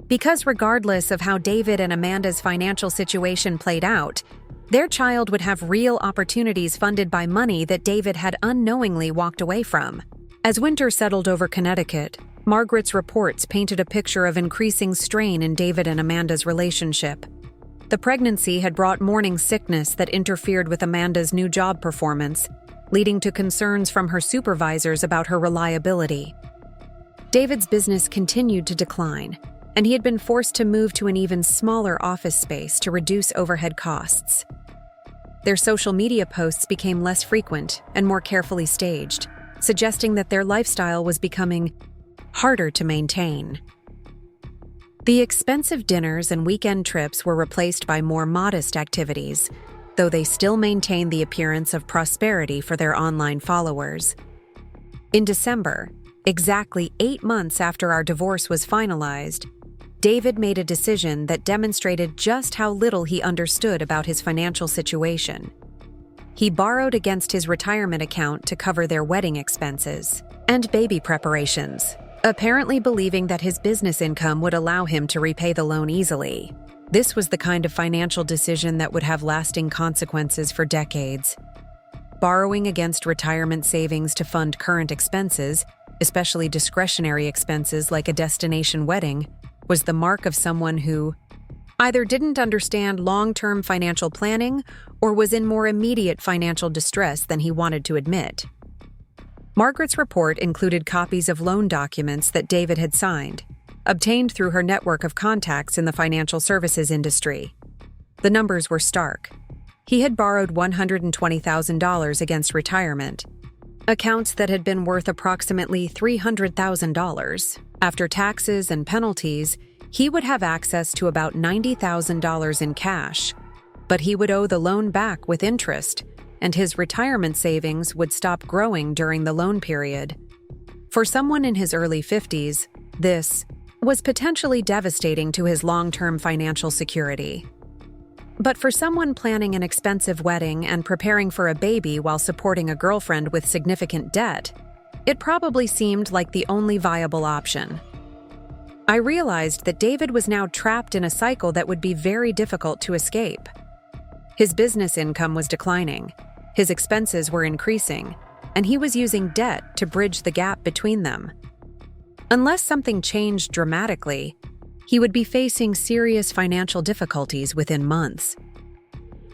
Because regardless of how David and Amanda's financial situation played out, their child would have real opportunities funded by money that David had unknowingly walked away from. As winter settled over Connecticut, Margaret's reports painted a picture of increasing strain in David and Amanda's relationship. The pregnancy had brought morning sickness that interfered with Amanda's new job performance, leading to concerns from her supervisors about her reliability. David's business continued to decline, and he had been forced to move to an even smaller office space to reduce overhead costs. Their social media posts became less frequent and more carefully staged, suggesting that their lifestyle was becoming harder to maintain. The expensive dinners and weekend trips were replaced by more modest activities, though they still maintained the appearance of prosperity for their online followers. In December, exactly 8 months after our divorce was finalized, David made a decision that demonstrated just how little he understood about his financial situation. He borrowed against his retirement account to cover their wedding expenses and baby preparations, apparently believing that his business income would allow him to repay the loan easily. This was the kind of financial decision that would have lasting consequences for decades. Borrowing against retirement savings to fund current expenses, especially discretionary expenses like a destination wedding, was the mark of someone who either didn't understand long-term financial planning or was in more immediate financial distress than he wanted to admit. Margaret's report included copies of loan documents that David had signed, obtained through her network of contacts in the financial services industry. The numbers were stark. He had borrowed $120,000 against retirement, accounts that had been worth approximately $300,000. After taxes and penalties, he would have access to about $90,000 in cash, but he would owe the loan back with interest, and his retirement savings would stop growing during the loan period. For someone in his early 50s, this was potentially devastating to his long-term financial security. But for someone planning an expensive wedding and preparing for a baby while supporting a girlfriend with significant debt, it probably seemed like the only viable option. I realized that David was now trapped in a cycle that would be very difficult to escape. His business income was declining, his expenses were increasing, and he was using debt to bridge the gap between them. Unless something changed dramatically, he would be facing serious financial difficulties within months.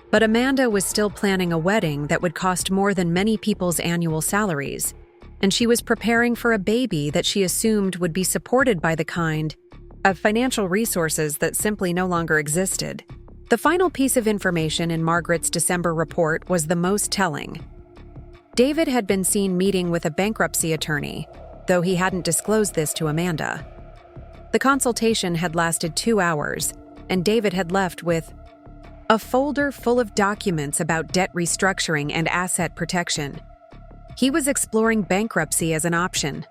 But Amanda was still planning a wedding that would cost more than many people's annual salaries, and she was preparing for a baby that she assumed would be supported by the kind of financial resources that simply no longer existed. The final piece of information in Margaret's December report was the most telling. David had been seen meeting with a bankruptcy attorney, though he hadn't disclosed this to Amanda. The consultation had lasted 2 hours, and David had left with a folder full of documents about debt restructuring and asset protection. He was exploring bankruptcy as an option,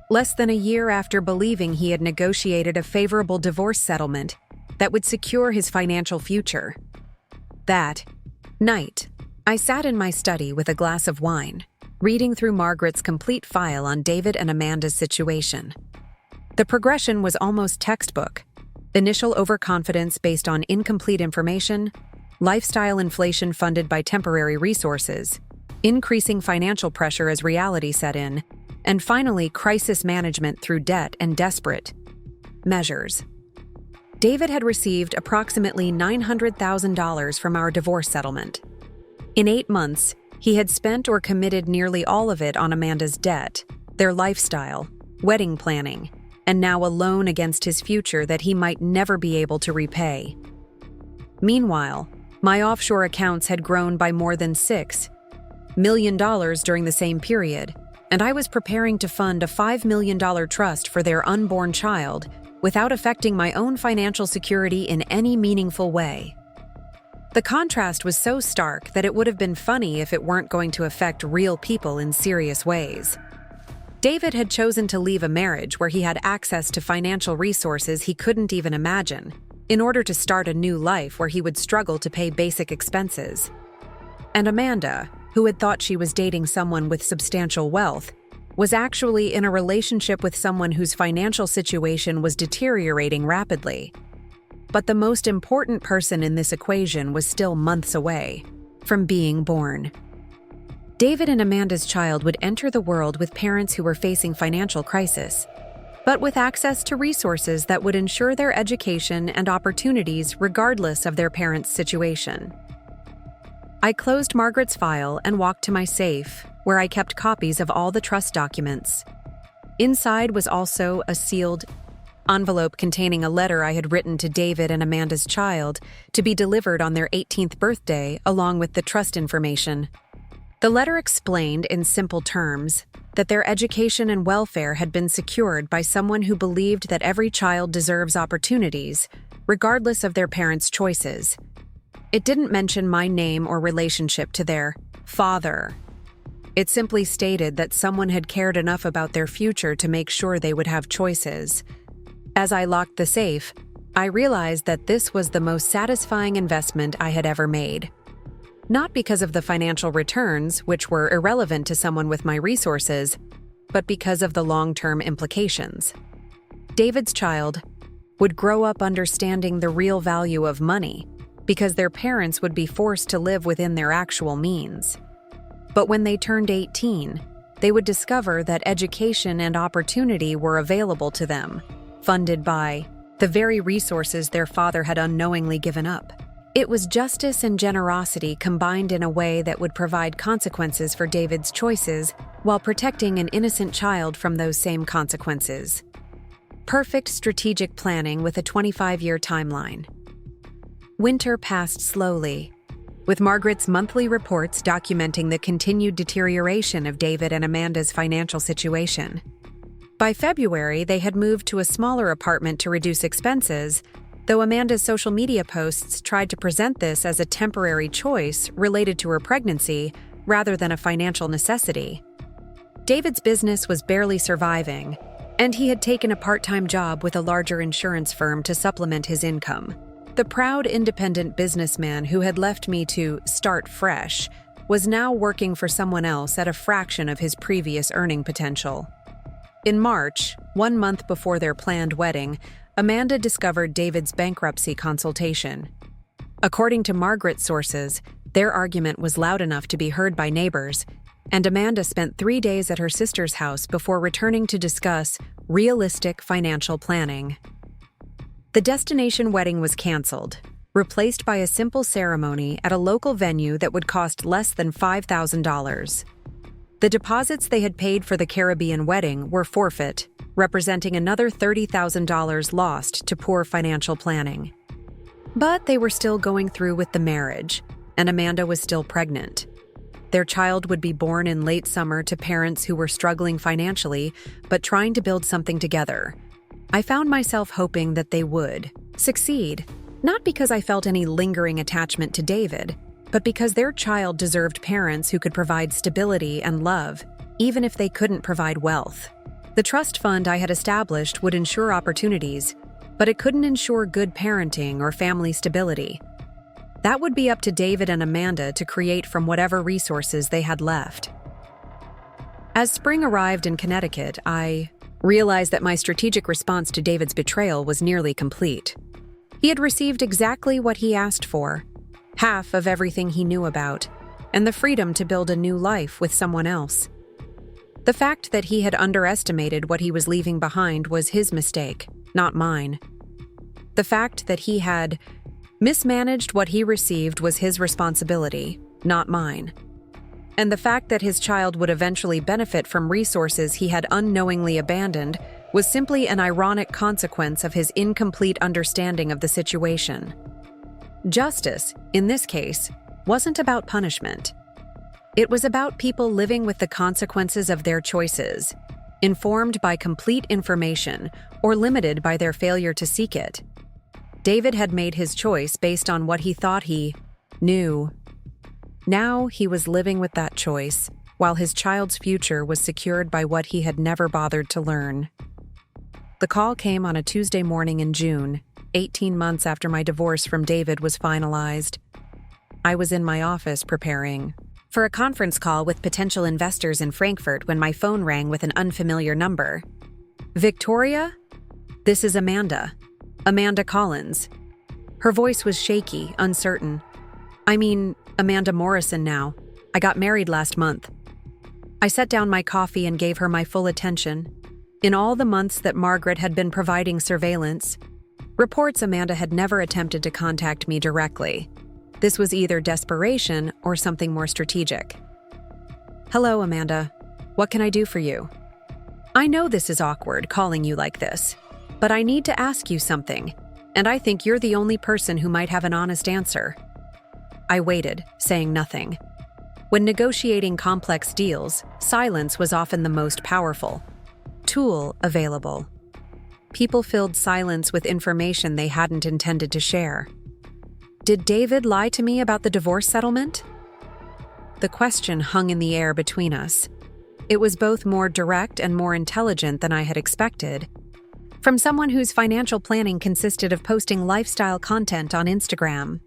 less than a year after believing he had negotiated a favorable divorce settlement that would secure his financial future. That night, I sat in my study with a glass of wine, reading through Margaret's complete file on David and Amanda's situation. The progression was almost textbook. Initial overconfidence based on incomplete information, lifestyle inflation funded by temporary resources, increasing financial pressure as reality set in, and finally crisis management through debt and desperate measures. David had received approximately $900,000 from our divorce settlement. In 8 months, he had spent or committed nearly all of it on Amanda's debt, their lifestyle, wedding planning, and now a loan against his future that he might never be able to repay. Meanwhile, my offshore accounts had grown by more than $6 million during the same period, and I was preparing to fund a $5 million trust for their unborn child without affecting my own financial security in any meaningful way. The contrast was so stark that it would have been funny if it weren't going to affect real people in serious ways. David had chosen to leave a marriage where he had access to financial resources he couldn't even imagine, in order to start a new life where he would struggle to pay basic expenses. And Amanda, who had thought she was dating someone with substantial wealth, was actually in a relationship with someone whose financial situation was deteriorating rapidly. But the most important person in this equation was still months away from being born. David and Amanda's child would enter the world with parents who were facing financial crisis, but with access to resources that would ensure their education and opportunities regardless of their parents' situation. I closed Margaret's file and walked to my safe, where I kept copies of all the trust documents. Inside was also a sealed envelope containing a letter I had written to David and Amanda's child to be delivered on their 18th birthday along with the trust information. The letter explained in simple terms that their education and welfare had been secured by someone who believed that every child deserves opportunities, regardless of their parents' choices. It didn't mention my name or relationship to their father. It simply stated that someone had cared enough about their future to make sure they would have choices. As I locked the safe, I realized that this was the most satisfying investment I had ever made. Not because of the financial returns, which were irrelevant to someone with my resources, but because of the long-term implications. David's child would grow up understanding the real value of money because their parents would be forced to live within their actual means. But when they turned 18, they would discover that education and opportunity were available to them, funded by the very resources their father had unknowingly given up. It was justice and generosity combined in a way that would provide consequences for David's choices while protecting an innocent child from those same consequences. Perfect strategic planning with a 25-year timeline. Winter passed slowly, with Margaret's monthly reports documenting the continued deterioration of David and Amanda's financial situation. By February, they had moved to a smaller apartment to reduce expenses, though Amanda's social media posts tried to present this as a temporary choice related to her pregnancy rather than a financial necessity. David's business was barely surviving, and he had taken a part-time job with a larger insurance firm to supplement his income. The proud independent businessman who had left me to start fresh was now working for someone else at a fraction of his previous earning potential. In March, 1 month before their planned wedding, Amanda discovered David's bankruptcy consultation. According to Margaret's sources, their argument was loud enough to be heard by neighbors, and Amanda spent 3 days at her sister's house before returning to discuss realistic financial planning. The destination wedding was canceled, replaced by a simple ceremony at a local venue that would cost less than $5,000. The deposits they had paid for the Caribbean wedding were forfeit, representing another $30,000 lost to poor financial planning. But they were still going through with the marriage, and Amanda was still pregnant. Their child would be born in late summer to parents who were struggling financially, but trying to build something together. I found myself hoping that they would succeed, not because I felt any lingering attachment to David, but because their child deserved parents who could provide stability and love, even if they couldn't provide wealth. The trust fund I had established would ensure opportunities, but it couldn't ensure good parenting or family stability. That would be up to David and Amanda to create from whatever resources they had left. As spring arrived in Connecticut, I realized that my strategic response to David's betrayal was nearly complete. He had received exactly what he asked for, half of everything he knew about, and the freedom to build a new life with someone else. The fact that he had underestimated what he was leaving behind was his mistake, not mine. The fact that he had mismanaged what he received was his responsibility, not mine. And the fact that his child would eventually benefit from resources he had unknowingly abandoned was simply an ironic consequence of his incomplete understanding of the situation. Justice, in this case, wasn't about punishment. It was about people living with the consequences of their choices, informed by complete information or limited by their failure to seek it. David had made his choice based on what he thought he knew. Now he was living with that choice, while his child's future was secured by what he had never bothered to learn. The call came on a Tuesday morning in June, 18 months after my divorce from David was finalized. I was in my office preparing for a conference call with potential investors in Frankfurt when my phone rang with an unfamiliar number. "Victoria? This is Amanda. Amanda Collins." Her voice was shaky, uncertain. "I mean, Amanda Morrison now. I got married last month." I set down my coffee and gave her my full attention. In all the months that Margaret had been providing surveillance, reports Amanda had never attempted to contact me directly. This was either desperation or something more strategic. "Hello, Amanda. What can I do for you?" "I know this is awkward, calling you like this. But I need to ask you something, and I think you're the only person who might have an honest answer." I waited, saying nothing. When negotiating complex deals, silence was often the most powerful tool available. People filled silence with information they hadn't intended to share. Did David lie to me about the divorce settlement? The question hung in the air between us. It was both more direct and more intelligent than I had expected, from someone whose financial planning consisted of posting lifestyle content on Instagram.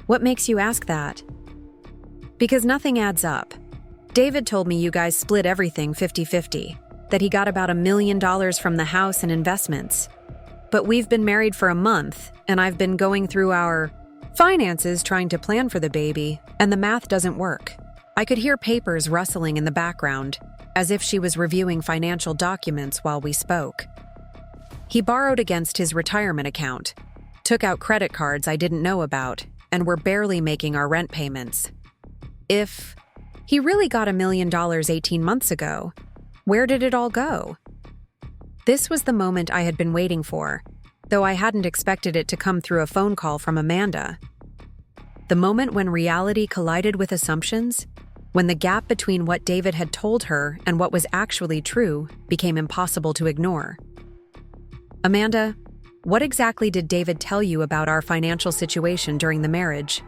What makes you ask that? Because nothing adds up. David told me you guys split everything 50-50, that he got about $1 million from the house and investments. But we've been married for a month, and I've been going through our finances trying to plan for the baby, and the math doesn't work. I could hear papers rustling in the background, as if she was reviewing financial documents while we spoke. He borrowed against his retirement account, took out credit cards I didn't know about, and we're barely making our rent payments. If he really got $1 million 18 months ago, where did it all go? This was the moment I had been waiting for, though I hadn't expected it to come through a phone call from Amanda. The moment when reality collided with assumptions, when the gap between what David had told her and what was actually true became impossible to ignore. "Amanda, what exactly did David tell you about our financial situation during the marriage?"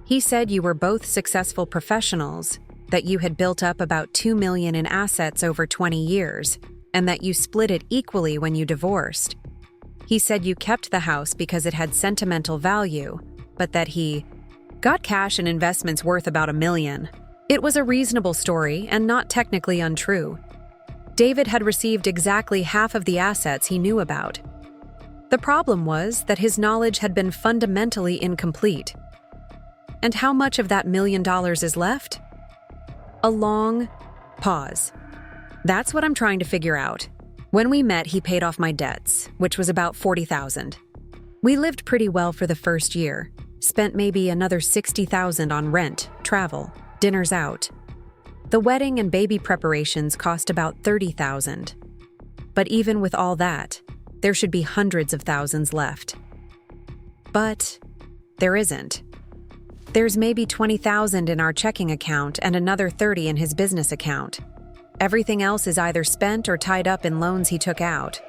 "He said you were both successful professionals, that you had built up about $2 million in assets over 20 years, and that you split it equally when you divorced. He said you kept the house because it had sentimental value, but that he got cash and investments worth about $1 million. It was a reasonable story and not technically untrue. David had received exactly half of the assets he knew about. The problem was that his knowledge had been fundamentally incomplete. And how much of that $1 million is left?" A long pause. "That's what I'm trying to figure out. When we met, he paid off my debts, which was about $40,000. We lived pretty well for the first year, spent maybe another $60,000 on rent, travel, dinners out. The wedding and baby preparations cost about $30,000. But even with all that, there should be hundreds of thousands left. But there isn't. There's maybe $20,000 in our checking account and another $30,000 in his business account. Everything else is either spent or tied up in loans he took out.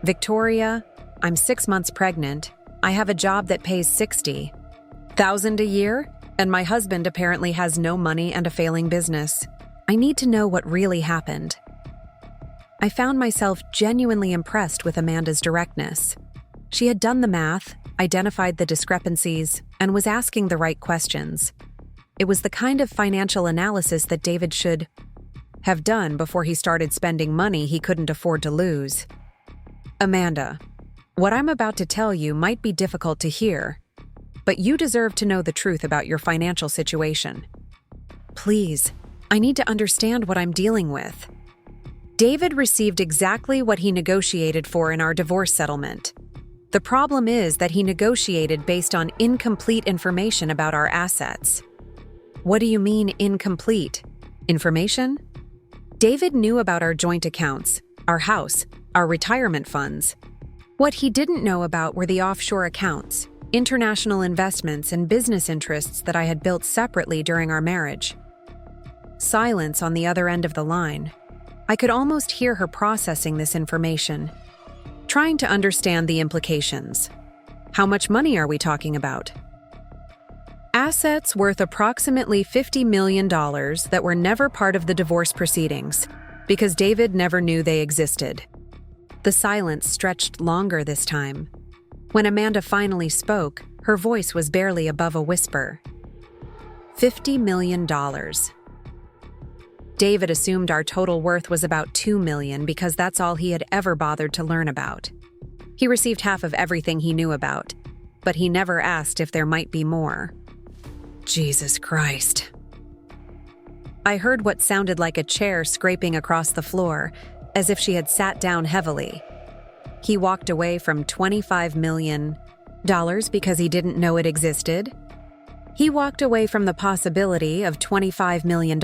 Victoria, I'm 6 months pregnant. I have a job that pays $60,000 a year, and my husband apparently has no money and a failing business. I need to know what really happened." I found myself genuinely impressed with Amanda's directness. She had done the math, identified the discrepancies, and was asking the right questions. It was the kind of financial analysis that David should have done before he started spending money he couldn't afford to lose. "Amanda, what I'm about to tell you might be difficult to hear, but you deserve to know the truth about your financial situation. Please, I need to understand what I'm dealing with." David received exactly what he negotiated for in our divorce settlement. The problem is that he negotiated based on incomplete information about our assets. What do you mean, incomplete? Information? David knew about our joint accounts, our house, our retirement funds. What he didn't know about were the offshore accounts, international investments, and business interests that I had built separately during our marriage. Silence on the other end of the line. I could almost hear her processing this information, trying to understand the implications. How much money are we talking about? Assets worth approximately $50 million that were never part of the divorce proceedings, because David never knew they existed. The silence stretched longer this time. When Amanda finally spoke, her voice was barely above a whisper. $50 million. David assumed our total worth was about $2 million because that's all he had ever bothered to learn about. He received half of everything he knew about, but he never asked if there might be more. Jesus Christ. I heard what sounded like a chair scraping across the floor, as if she had sat down heavily. He walked away from $25 million because he didn't know it existed. He walked away from the possibility of $25 million.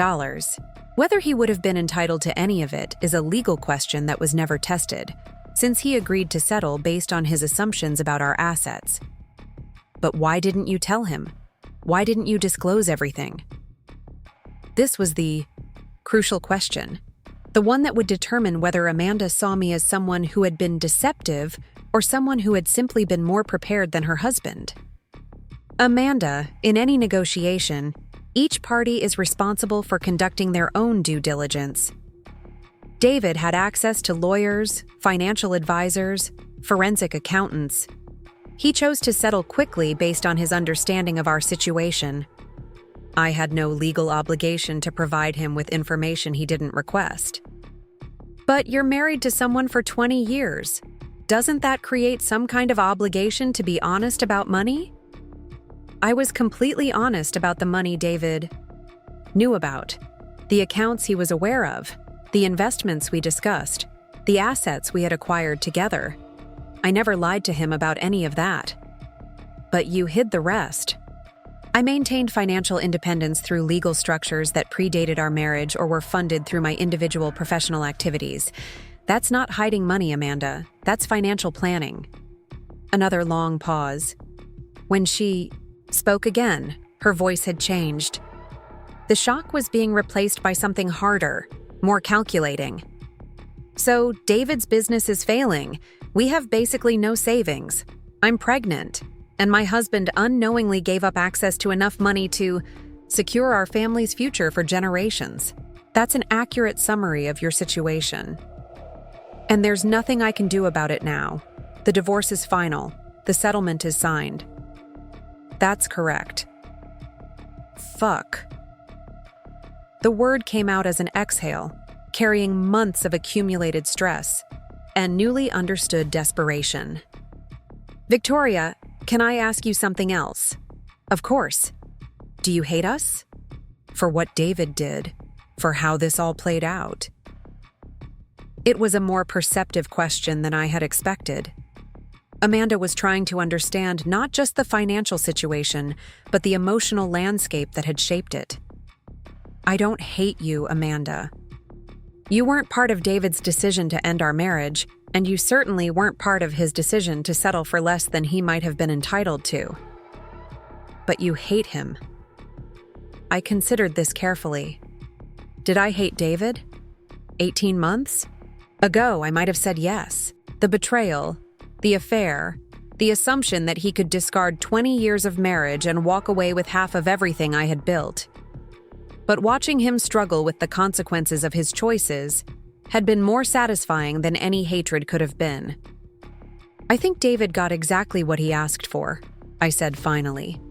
Whether he would have been entitled to any of it is a legal question that was never tested. since he agreed to settle based on his assumptions about our assets. But why didn't you tell him? Why didn't you disclose everything? This was the crucial question, the one that would determine whether Amanda saw me as someone who had been deceptive or someone who had simply been more prepared than her husband. Amanda, in any negotiation, each party is responsible for conducting their own due diligence. David had access to lawyers, financial advisors, forensic accountants. He chose to settle quickly based on his understanding of our situation. I had no legal obligation to provide him with information he didn't request. But you're married to someone for 20 years. Doesn't that create some kind of obligation to be honest about money? I was completely honest about the money David knew about, the accounts he was aware of, the investments we discussed, the assets we had acquired together. I never lied to him about any of that. But you hid the rest. I maintained financial independence through legal structures that predated our marriage or were funded through my individual professional activities. That's not hiding money, Amanda. That's financial planning. Another long pause. When she spoke again, her voice had changed. The shock was being replaced by something harder, more calculating. So, David's business is failing. We have basically no savings. I'm pregnant, and my husband unknowingly gave up access to enough money to secure our family's future for generations. That's an accurate summary of your situation. And there's nothing I can do about it now. The divorce is final. The settlement is signed. That's correct. Fuck. The word came out as an exhale, carrying months of accumulated stress and newly understood desperation. Victoria, can I ask you something else? Of course. Do you hate us? For what David did? For how this all played out? It was a more perceptive question than I had expected. Amanda was trying to understand not just the financial situation, but the emotional landscape that had shaped it. I don't hate you, Amanda. You weren't part of David's decision to end our marriage, and you certainly weren't part of his decision to settle for less than he might have been entitled to. But you hate him. I considered this carefully. Did I hate David? 18 months ago, I might have said yes. The betrayal, the affair, the assumption that he could discard 20 years of marriage and walk away with half of everything I had built. But watching him struggle with the consequences of his choices had been more satisfying than any hatred could have been. I think David got exactly what he asked for, I said finally.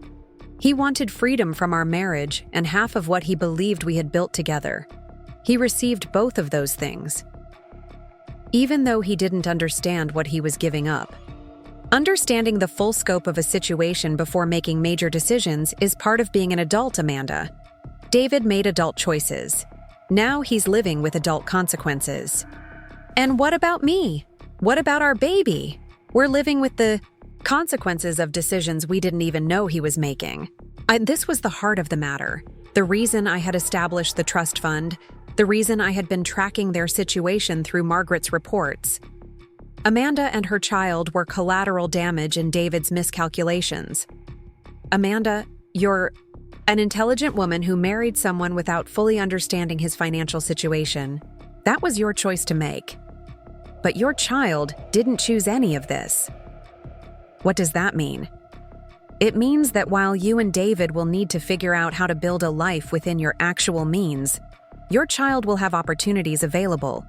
He wanted freedom from our marriage and half of what he believed we had built together. He received both of those things. Even though he didn't understand what he was giving up. Understanding the full scope of a situation before making major decisions is part of being an adult, Amanda. David made adult choices. Now he's living with adult consequences. And what about me? What about our baby? We're living with the consequences of decisions we didn't even know he was making. This was the heart of the matter. The reason I had established the trust fund, the reason I had been tracking their situation through Margaret's reports. Amanda and her child were collateral damage in David's miscalculations. Amanda, you're an intelligent woman who married someone without fully understanding his financial situation. That was your choice to make. But your child didn't choose any of this. What does that mean? It means that while you and David will need to figure out how to build a life within your actual means, your child will have opportunities available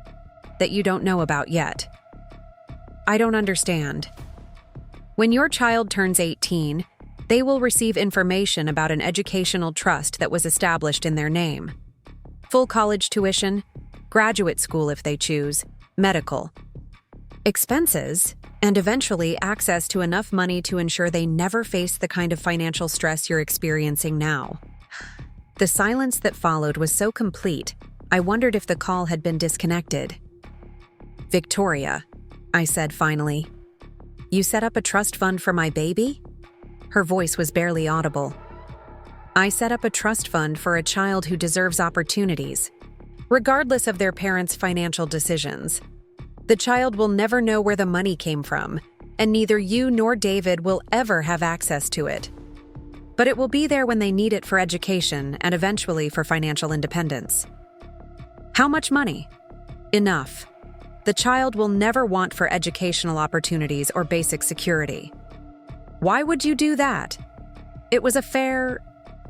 that you don't know about yet. I don't understand. When your child turns 18, they will receive information about an educational trust that was established in their name. Full college tuition, graduate school if they choose, medical. Expenses, and eventually access to enough money to ensure they never face the kind of financial stress you're experiencing now. The silence that followed was so complete, I wondered if the call had been disconnected. Victoria, I said finally, you set up a trust fund for my baby? Her voice was barely audible. I set up a trust fund for a child who deserves opportunities, regardless of their parents' financial decisions. The child will never know where the money came from, and neither you nor David will ever have access to it. But it will be there when they need it for education and eventually for financial independence. How much money? Enough. The child will never want for educational opportunities or basic security. Why would you do that? It was a fair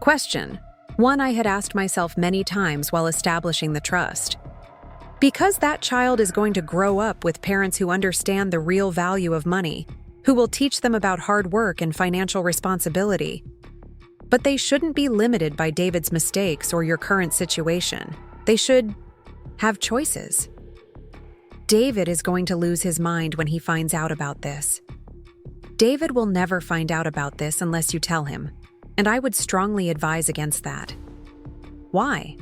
question, one I had asked myself many times while establishing the trust. Because that child is going to grow up with parents who understand the real value of money, who will teach them about hard work and financial responsibility. But they shouldn't be limited by David's mistakes or your current situation. They should have choices. David is going to lose his mind when he finds out about this. David will never find out about this unless you tell him, and I would strongly advise against that. Why?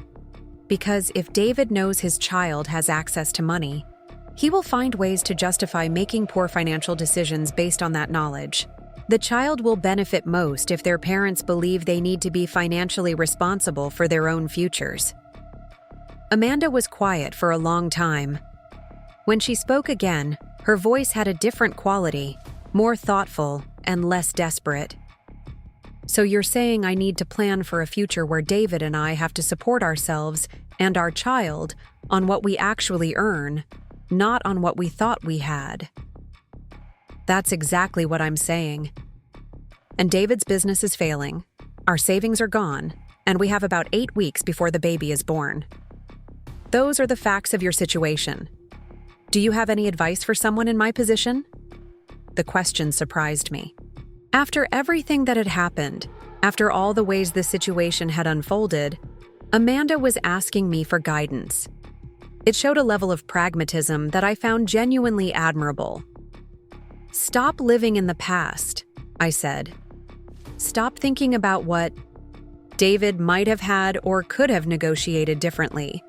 Because if David knows his child has access to money, he will find ways to justify making poor financial decisions based on that knowledge. The child will benefit most if their parents believe they need to be financially responsible for their own futures. Amanda was quiet for a long time. When she spoke again, her voice had a different quality, more thoughtful and less desperate. So you're saying I need to plan for a future where David and I have to support ourselves and our child on what we actually earn, not on what we thought we had. That's exactly what I'm saying. And David's business is failing, our savings are gone, and we have about 8 weeks before the baby is born. Those are the facts of your situation. Do you have any advice for someone in my position? The question surprised me. After everything that had happened, after all the ways the situation had unfolded, Amanda was asking me for guidance. It showed a level of pragmatism that I found genuinely admirable. Stop living in the past, I said. Stop thinking about what David might have had or could have negotiated differently.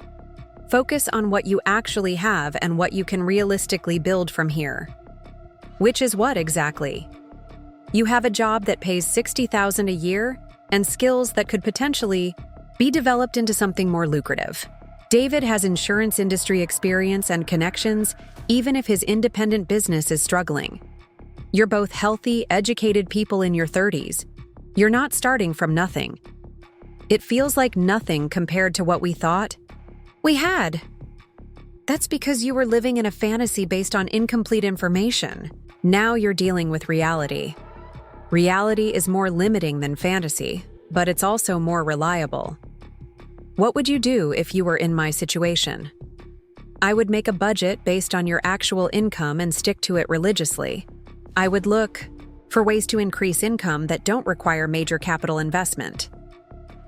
Focus on what you actually have and what you can realistically build from here. Which is what exactly? You have a job that pays $60,000 a year and skills that could potentially be developed into something more lucrative. David has insurance industry experience and connections, even if his independent business is struggling. You're both healthy, educated people in your 30s. You're not starting from nothing. It feels like nothing compared to what we thought we had. That's because you were living in a fantasy based on incomplete information. Now you're dealing with reality. Reality is more limiting than fantasy, but it's also more reliable. What would you do if you were in my situation? I would make a budget based on your actual income and stick to it religiously. I would look for ways to increase income that don't require major capital investment.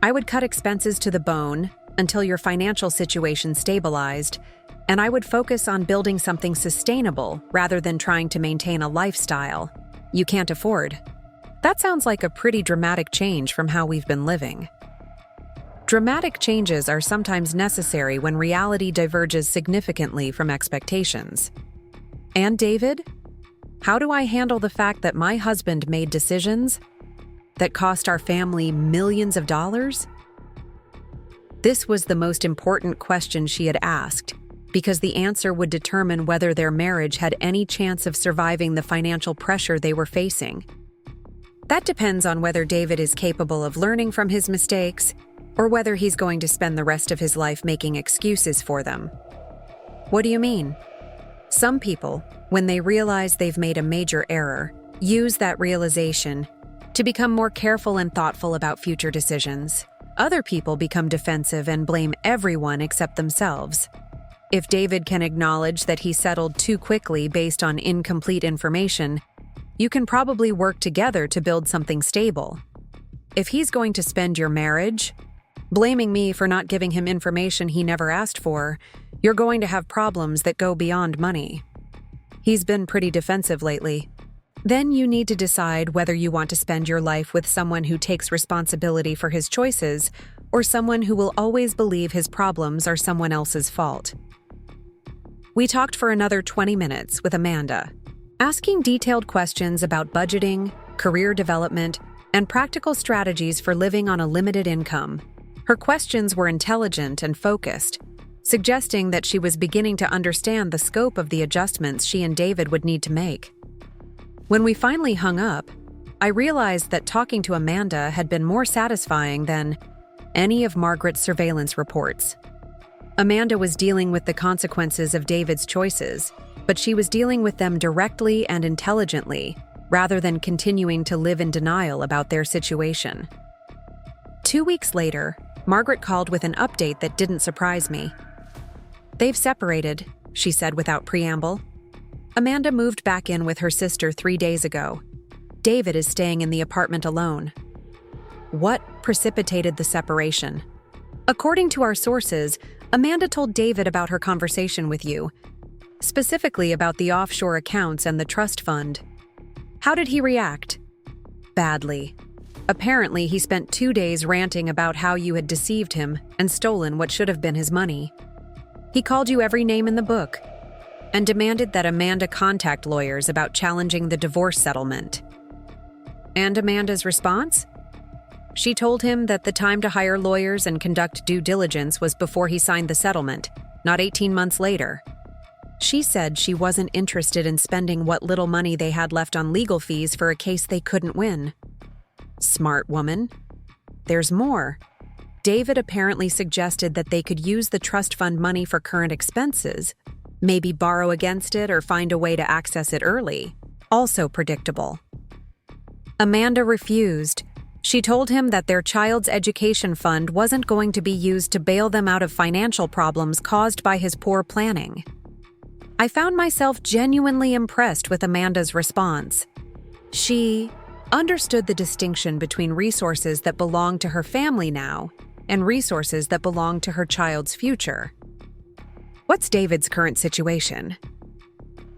I would cut expenses to the bone until your financial situation stabilized, and I would focus on building something sustainable rather than trying to maintain a lifestyle you can't afford. That sounds like a pretty dramatic change from how we've been living. Dramatic changes are sometimes necessary when reality diverges significantly from expectations. And David? How do I handle the fact that my husband made decisions that cost our family millions of dollars? This was the most important question she had asked, because the answer would determine whether their marriage had any chance of surviving the financial pressure they were facing. That depends on whether David is capable of learning from his mistakes or whether he's going to spend the rest of his life making excuses for them. What do you mean? Some people, when they realize they've made a major error, use that realization to become more careful and thoughtful about future decisions. Other people become defensive and blame everyone except themselves. If David can acknowledge that he settled too quickly based on incomplete information, you can probably work together to build something stable. If he's going to spend your marriage blaming me for not giving him information he never asked for, you're going to have problems that go beyond money. He's been pretty defensive lately. Then you need to decide whether you want to spend your life with someone who takes responsibility for his choices or someone who will always believe his problems are someone else's fault. We talked for another 20 minutes with Amanda, asking detailed questions about budgeting, career development, and practical strategies for living on a limited income. Her questions were intelligent and focused, suggesting that she was beginning to understand the scope of the adjustments she and David would need to make. When we finally hung up, I realized that talking to Amanda had been more satisfying than any of Margaret's surveillance reports. Amanda was dealing with the consequences of David's choices, but she was dealing with them directly and intelligently, rather than continuing to live in denial about their situation. 2 weeks later, Margaret called with an update that didn't surprise me. "They've separated," she said without preamble. "Amanda moved back in with her sister 3 days ago. David is staying in the apartment alone." What precipitated the separation? According to our sources, Amanda told David about her conversation with you, specifically about the offshore accounts and the trust fund. How did he react? Badly. Apparently, he spent 2 days ranting about how you had deceived him and stolen what should have been his money. He called you every name in the book and demanded that Amanda contact lawyers about challenging the divorce settlement. And Amanda's response? She told him that the time to hire lawyers and conduct due diligence was before he signed the settlement, not 18 months later. She said she wasn't interested in spending what little money they had left on legal fees for a case they couldn't win. Smart woman. There's more. David apparently suggested that they could use the trust fund money for current expenses, maybe borrow against it or find a way to access it early. Also predictable. Amanda refused. She told him that their child's education fund wasn't going to be used to bail them out of financial problems caused by his poor planning. I found myself genuinely impressed with Amanda's response. She understood the distinction between resources that belong to her family now and resources that belong to her child's future. What's David's current situation?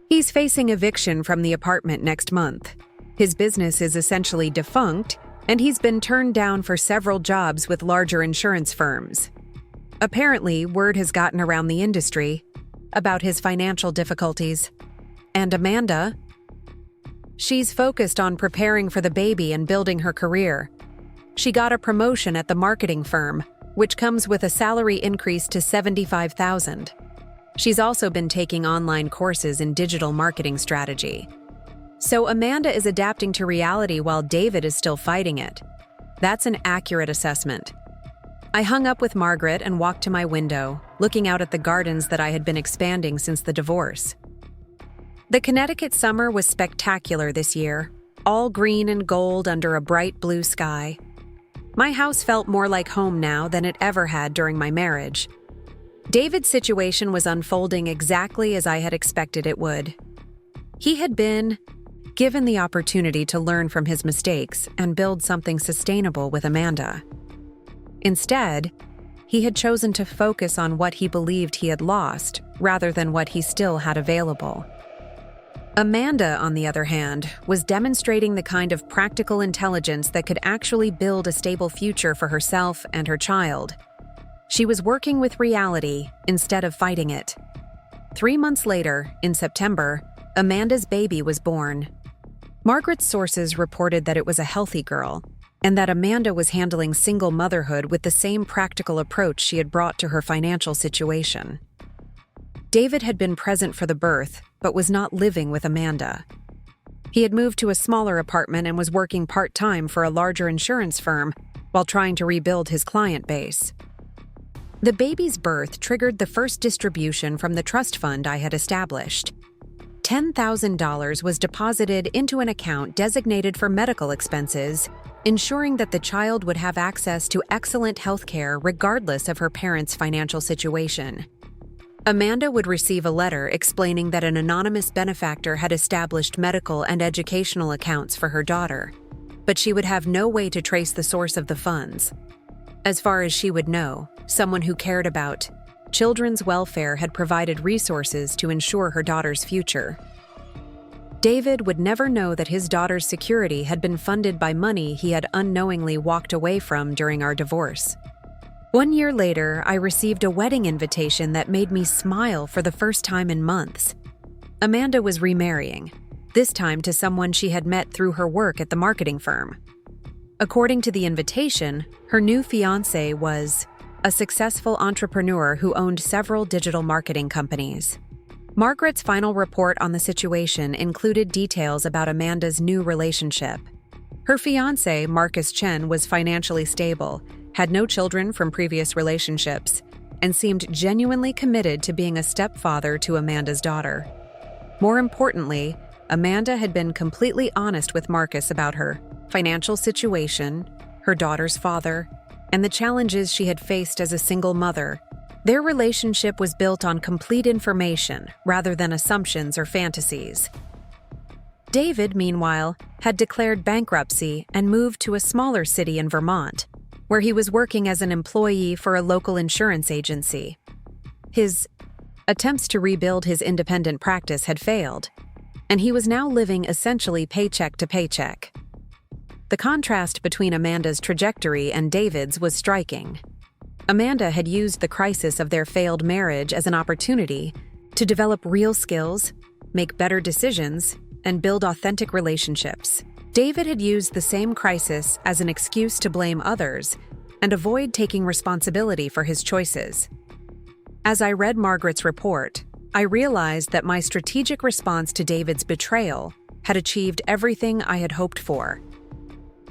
He's facing eviction from the apartment next month. His business is essentially defunct, and he's been turned down for several jobs with larger insurance firms. Apparently, word has gotten around the industry about his financial difficulties. And Amanda? She's focused on preparing for the baby and building her career. She got a promotion at the marketing firm, which comes with a salary increase to $75,000. She's also been taking online courses in digital marketing strategy. So Amanda is adapting to reality while David is still fighting it. That's an accurate assessment. I hung up with Margaret and walked to my window, looking out at the gardens that I had been expanding since the divorce. The Connecticut summer was spectacular this year, all green and gold under a bright blue sky. My house felt more like home now than it ever had during my marriage. David's situation was unfolding exactly as I had expected it would. He had been given the opportunity to learn from his mistakes and build something sustainable with Amanda. Instead, he had chosen to focus on what he believed he had lost rather than what he still had available. Amanda, on the other hand, was demonstrating the kind of practical intelligence that could actually build a stable future for herself and her child. She was working with reality instead of fighting it. 3 months later, in September, Amanda's baby was born. Margaret's sources reported that it was a healthy girl, and that Amanda was handling single motherhood with the same practical approach she had brought to her financial situation. David had been present for the birth, but was not living with Amanda. He had moved to a smaller apartment and was working part-time for a larger insurance firm while trying to rebuild his client base. The baby's birth triggered the first distribution from the trust fund I had established. $10,000 was deposited into an account designated for medical expenses, ensuring that the child would have access to excellent health care regardless of her parents' financial situation. Amanda would receive a letter explaining that an anonymous benefactor had established medical and educational accounts for her daughter, but she would have no way to trace the source of the funds. As far as she would know, someone who cared about children's welfare had provided resources to ensure her daughter's future. David would never know that his daughter's security had been funded by money he had unknowingly walked away from during our divorce. 1 year later, I received a wedding invitation that made me smile for the first time in months. Amanda was remarrying, this time to someone she had met through her work at the marketing firm. According to the invitation, her new fiancé was a successful entrepreneur who owned several digital marketing companies. Margaret's final report on the situation included details about Amanda's new relationship. Her fiancé, Marcus Chen, was financially stable, had no children from previous relationships, and seemed genuinely committed to being a stepfather to Amanda's daughter. More importantly, Amanda had been completely honest with Marcus about her financial situation, her daughter's father, and the challenges she had faced as a single mother. Their relationship was built on complete information rather than assumptions or fantasies. David, meanwhile, had declared bankruptcy and moved to a smaller city in Vermont, where he was working as an employee for a local insurance agency. His attempts to rebuild his independent practice had failed, and he was now living essentially paycheck to paycheck. The contrast between Amanda's trajectory and David's was striking. Amanda had used the crisis of their failed marriage as an opportunity to develop real skills, make better decisions, and build authentic relationships. David had used the same crisis as an excuse to blame others and avoid taking responsibility for his choices. As I read Margaret's report, I realized that my strategic response to David's betrayal had achieved everything I had hoped for.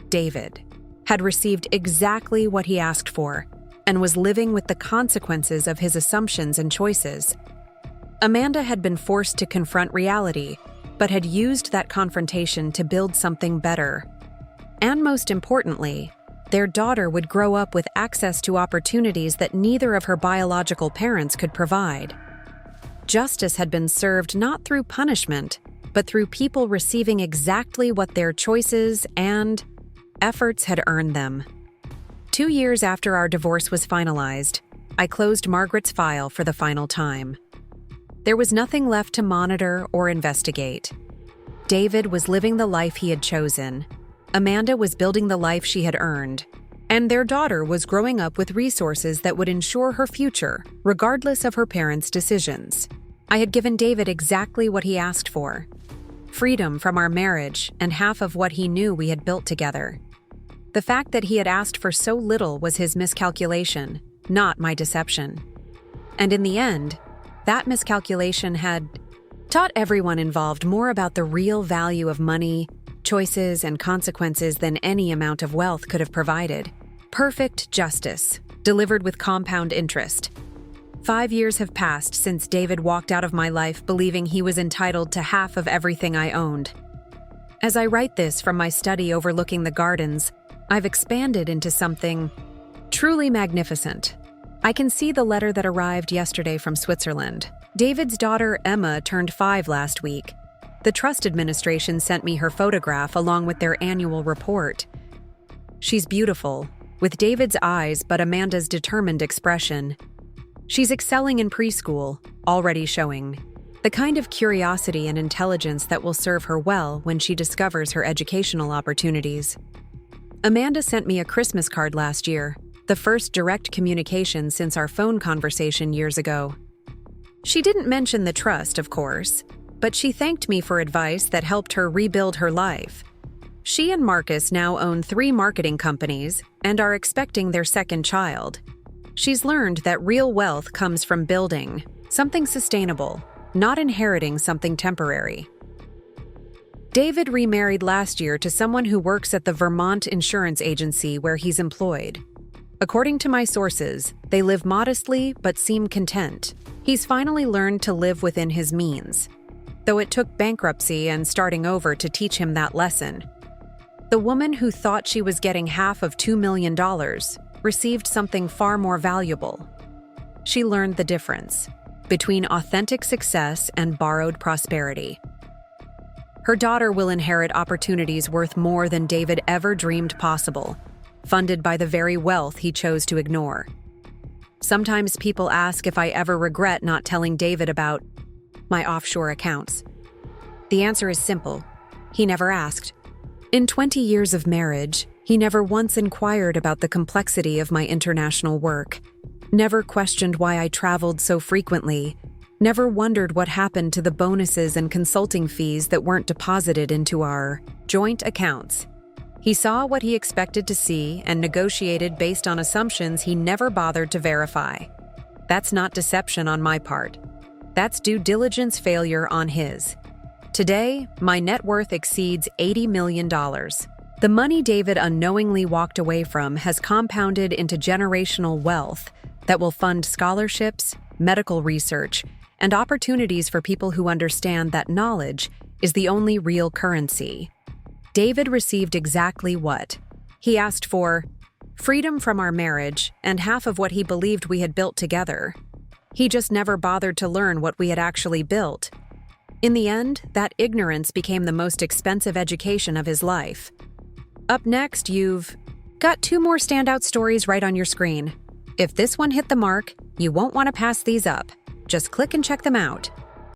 David had received exactly what he asked for and was living with the consequences of his assumptions and choices. Amanda had been forced to confront reality, but had used that confrontation to build something better. And most importantly, their daughter would grow up with access to opportunities that neither of her biological parents could provide. Justice had been served not through punishment, but through people receiving exactly what their choices and efforts had earned them. 2 years after our divorce was finalized, I closed Margaret's file for the final time. There was nothing left to monitor or investigate. David was living the life he had chosen. Amanda was building the life she had earned. And their daughter was growing up with resources that would ensure her future, regardless of her parents' decisions. I had given David exactly what he asked for: freedom from our marriage and half of what he knew we had built together. The fact that he had asked for so little was his miscalculation, not my deception. And in the end, that miscalculation had taught everyone involved more about the real value of money, choices, and consequences than any amount of wealth could have provided. Perfect justice, delivered with compound interest. 5 years have passed since David walked out of my life believing he was entitled to half of everything I owned. As I write this from my study overlooking the gardens, I've expanded into something truly magnificent. I can see the letter that arrived yesterday from Switzerland. David's daughter, Emma, turned 5 last week. The Trust Administration sent me her photograph along with their annual report. She's beautiful, with David's eyes but Amanda's determined expression. She's excelling in preschool, already showing the kind of curiosity and intelligence that will serve her well when she discovers her educational opportunities. Amanda sent me a Christmas card last year, the first direct communication since our phone conversation years ago. She didn't mention the trust, of course, but she thanked me for advice that helped her rebuild her life. She and Marcus now own 3 marketing companies and are expecting their second child. She's learned that real wealth comes from building something sustainable, not inheriting something temporary. David remarried last year to someone who works at the Vermont insurance agency where he's employed. According to my sources, they live modestly but seem content. He's finally learned to live within his means, though it took bankruptcy and starting over to teach him that lesson. The woman who thought she was getting half of $2 million received something far more valuable. She learned the difference between authentic success and borrowed prosperity. Her daughter will inherit opportunities worth more than David ever dreamed possible, funded by the very wealth he chose to ignore. Sometimes people ask if I ever regret not telling David about my offshore accounts. The answer is simple: he never asked. In 20 years of marriage, he never once inquired about the complexity of my international work, never questioned why I traveled so frequently, never wondered what happened to the bonuses and consulting fees that weren't deposited into our joint accounts. He saw what he expected to see and negotiated based on assumptions he never bothered to verify. That's not deception on my part. That's due diligence failure on his. Today, my net worth exceeds $80 million. The money David unknowingly walked away from has compounded into generational wealth that will fund scholarships, medical research, and opportunities for people who understand that knowledge is the only real currency. David received exactly what? He asked for freedom from our marriage and half of what he believed we had built together. He just never bothered to learn what we had actually built. In the end, that ignorance became the most expensive education of his life. Up next, you've got 2 more standout stories right on your screen. If this one hit the mark, you won't want to pass these up. Just click and check them out.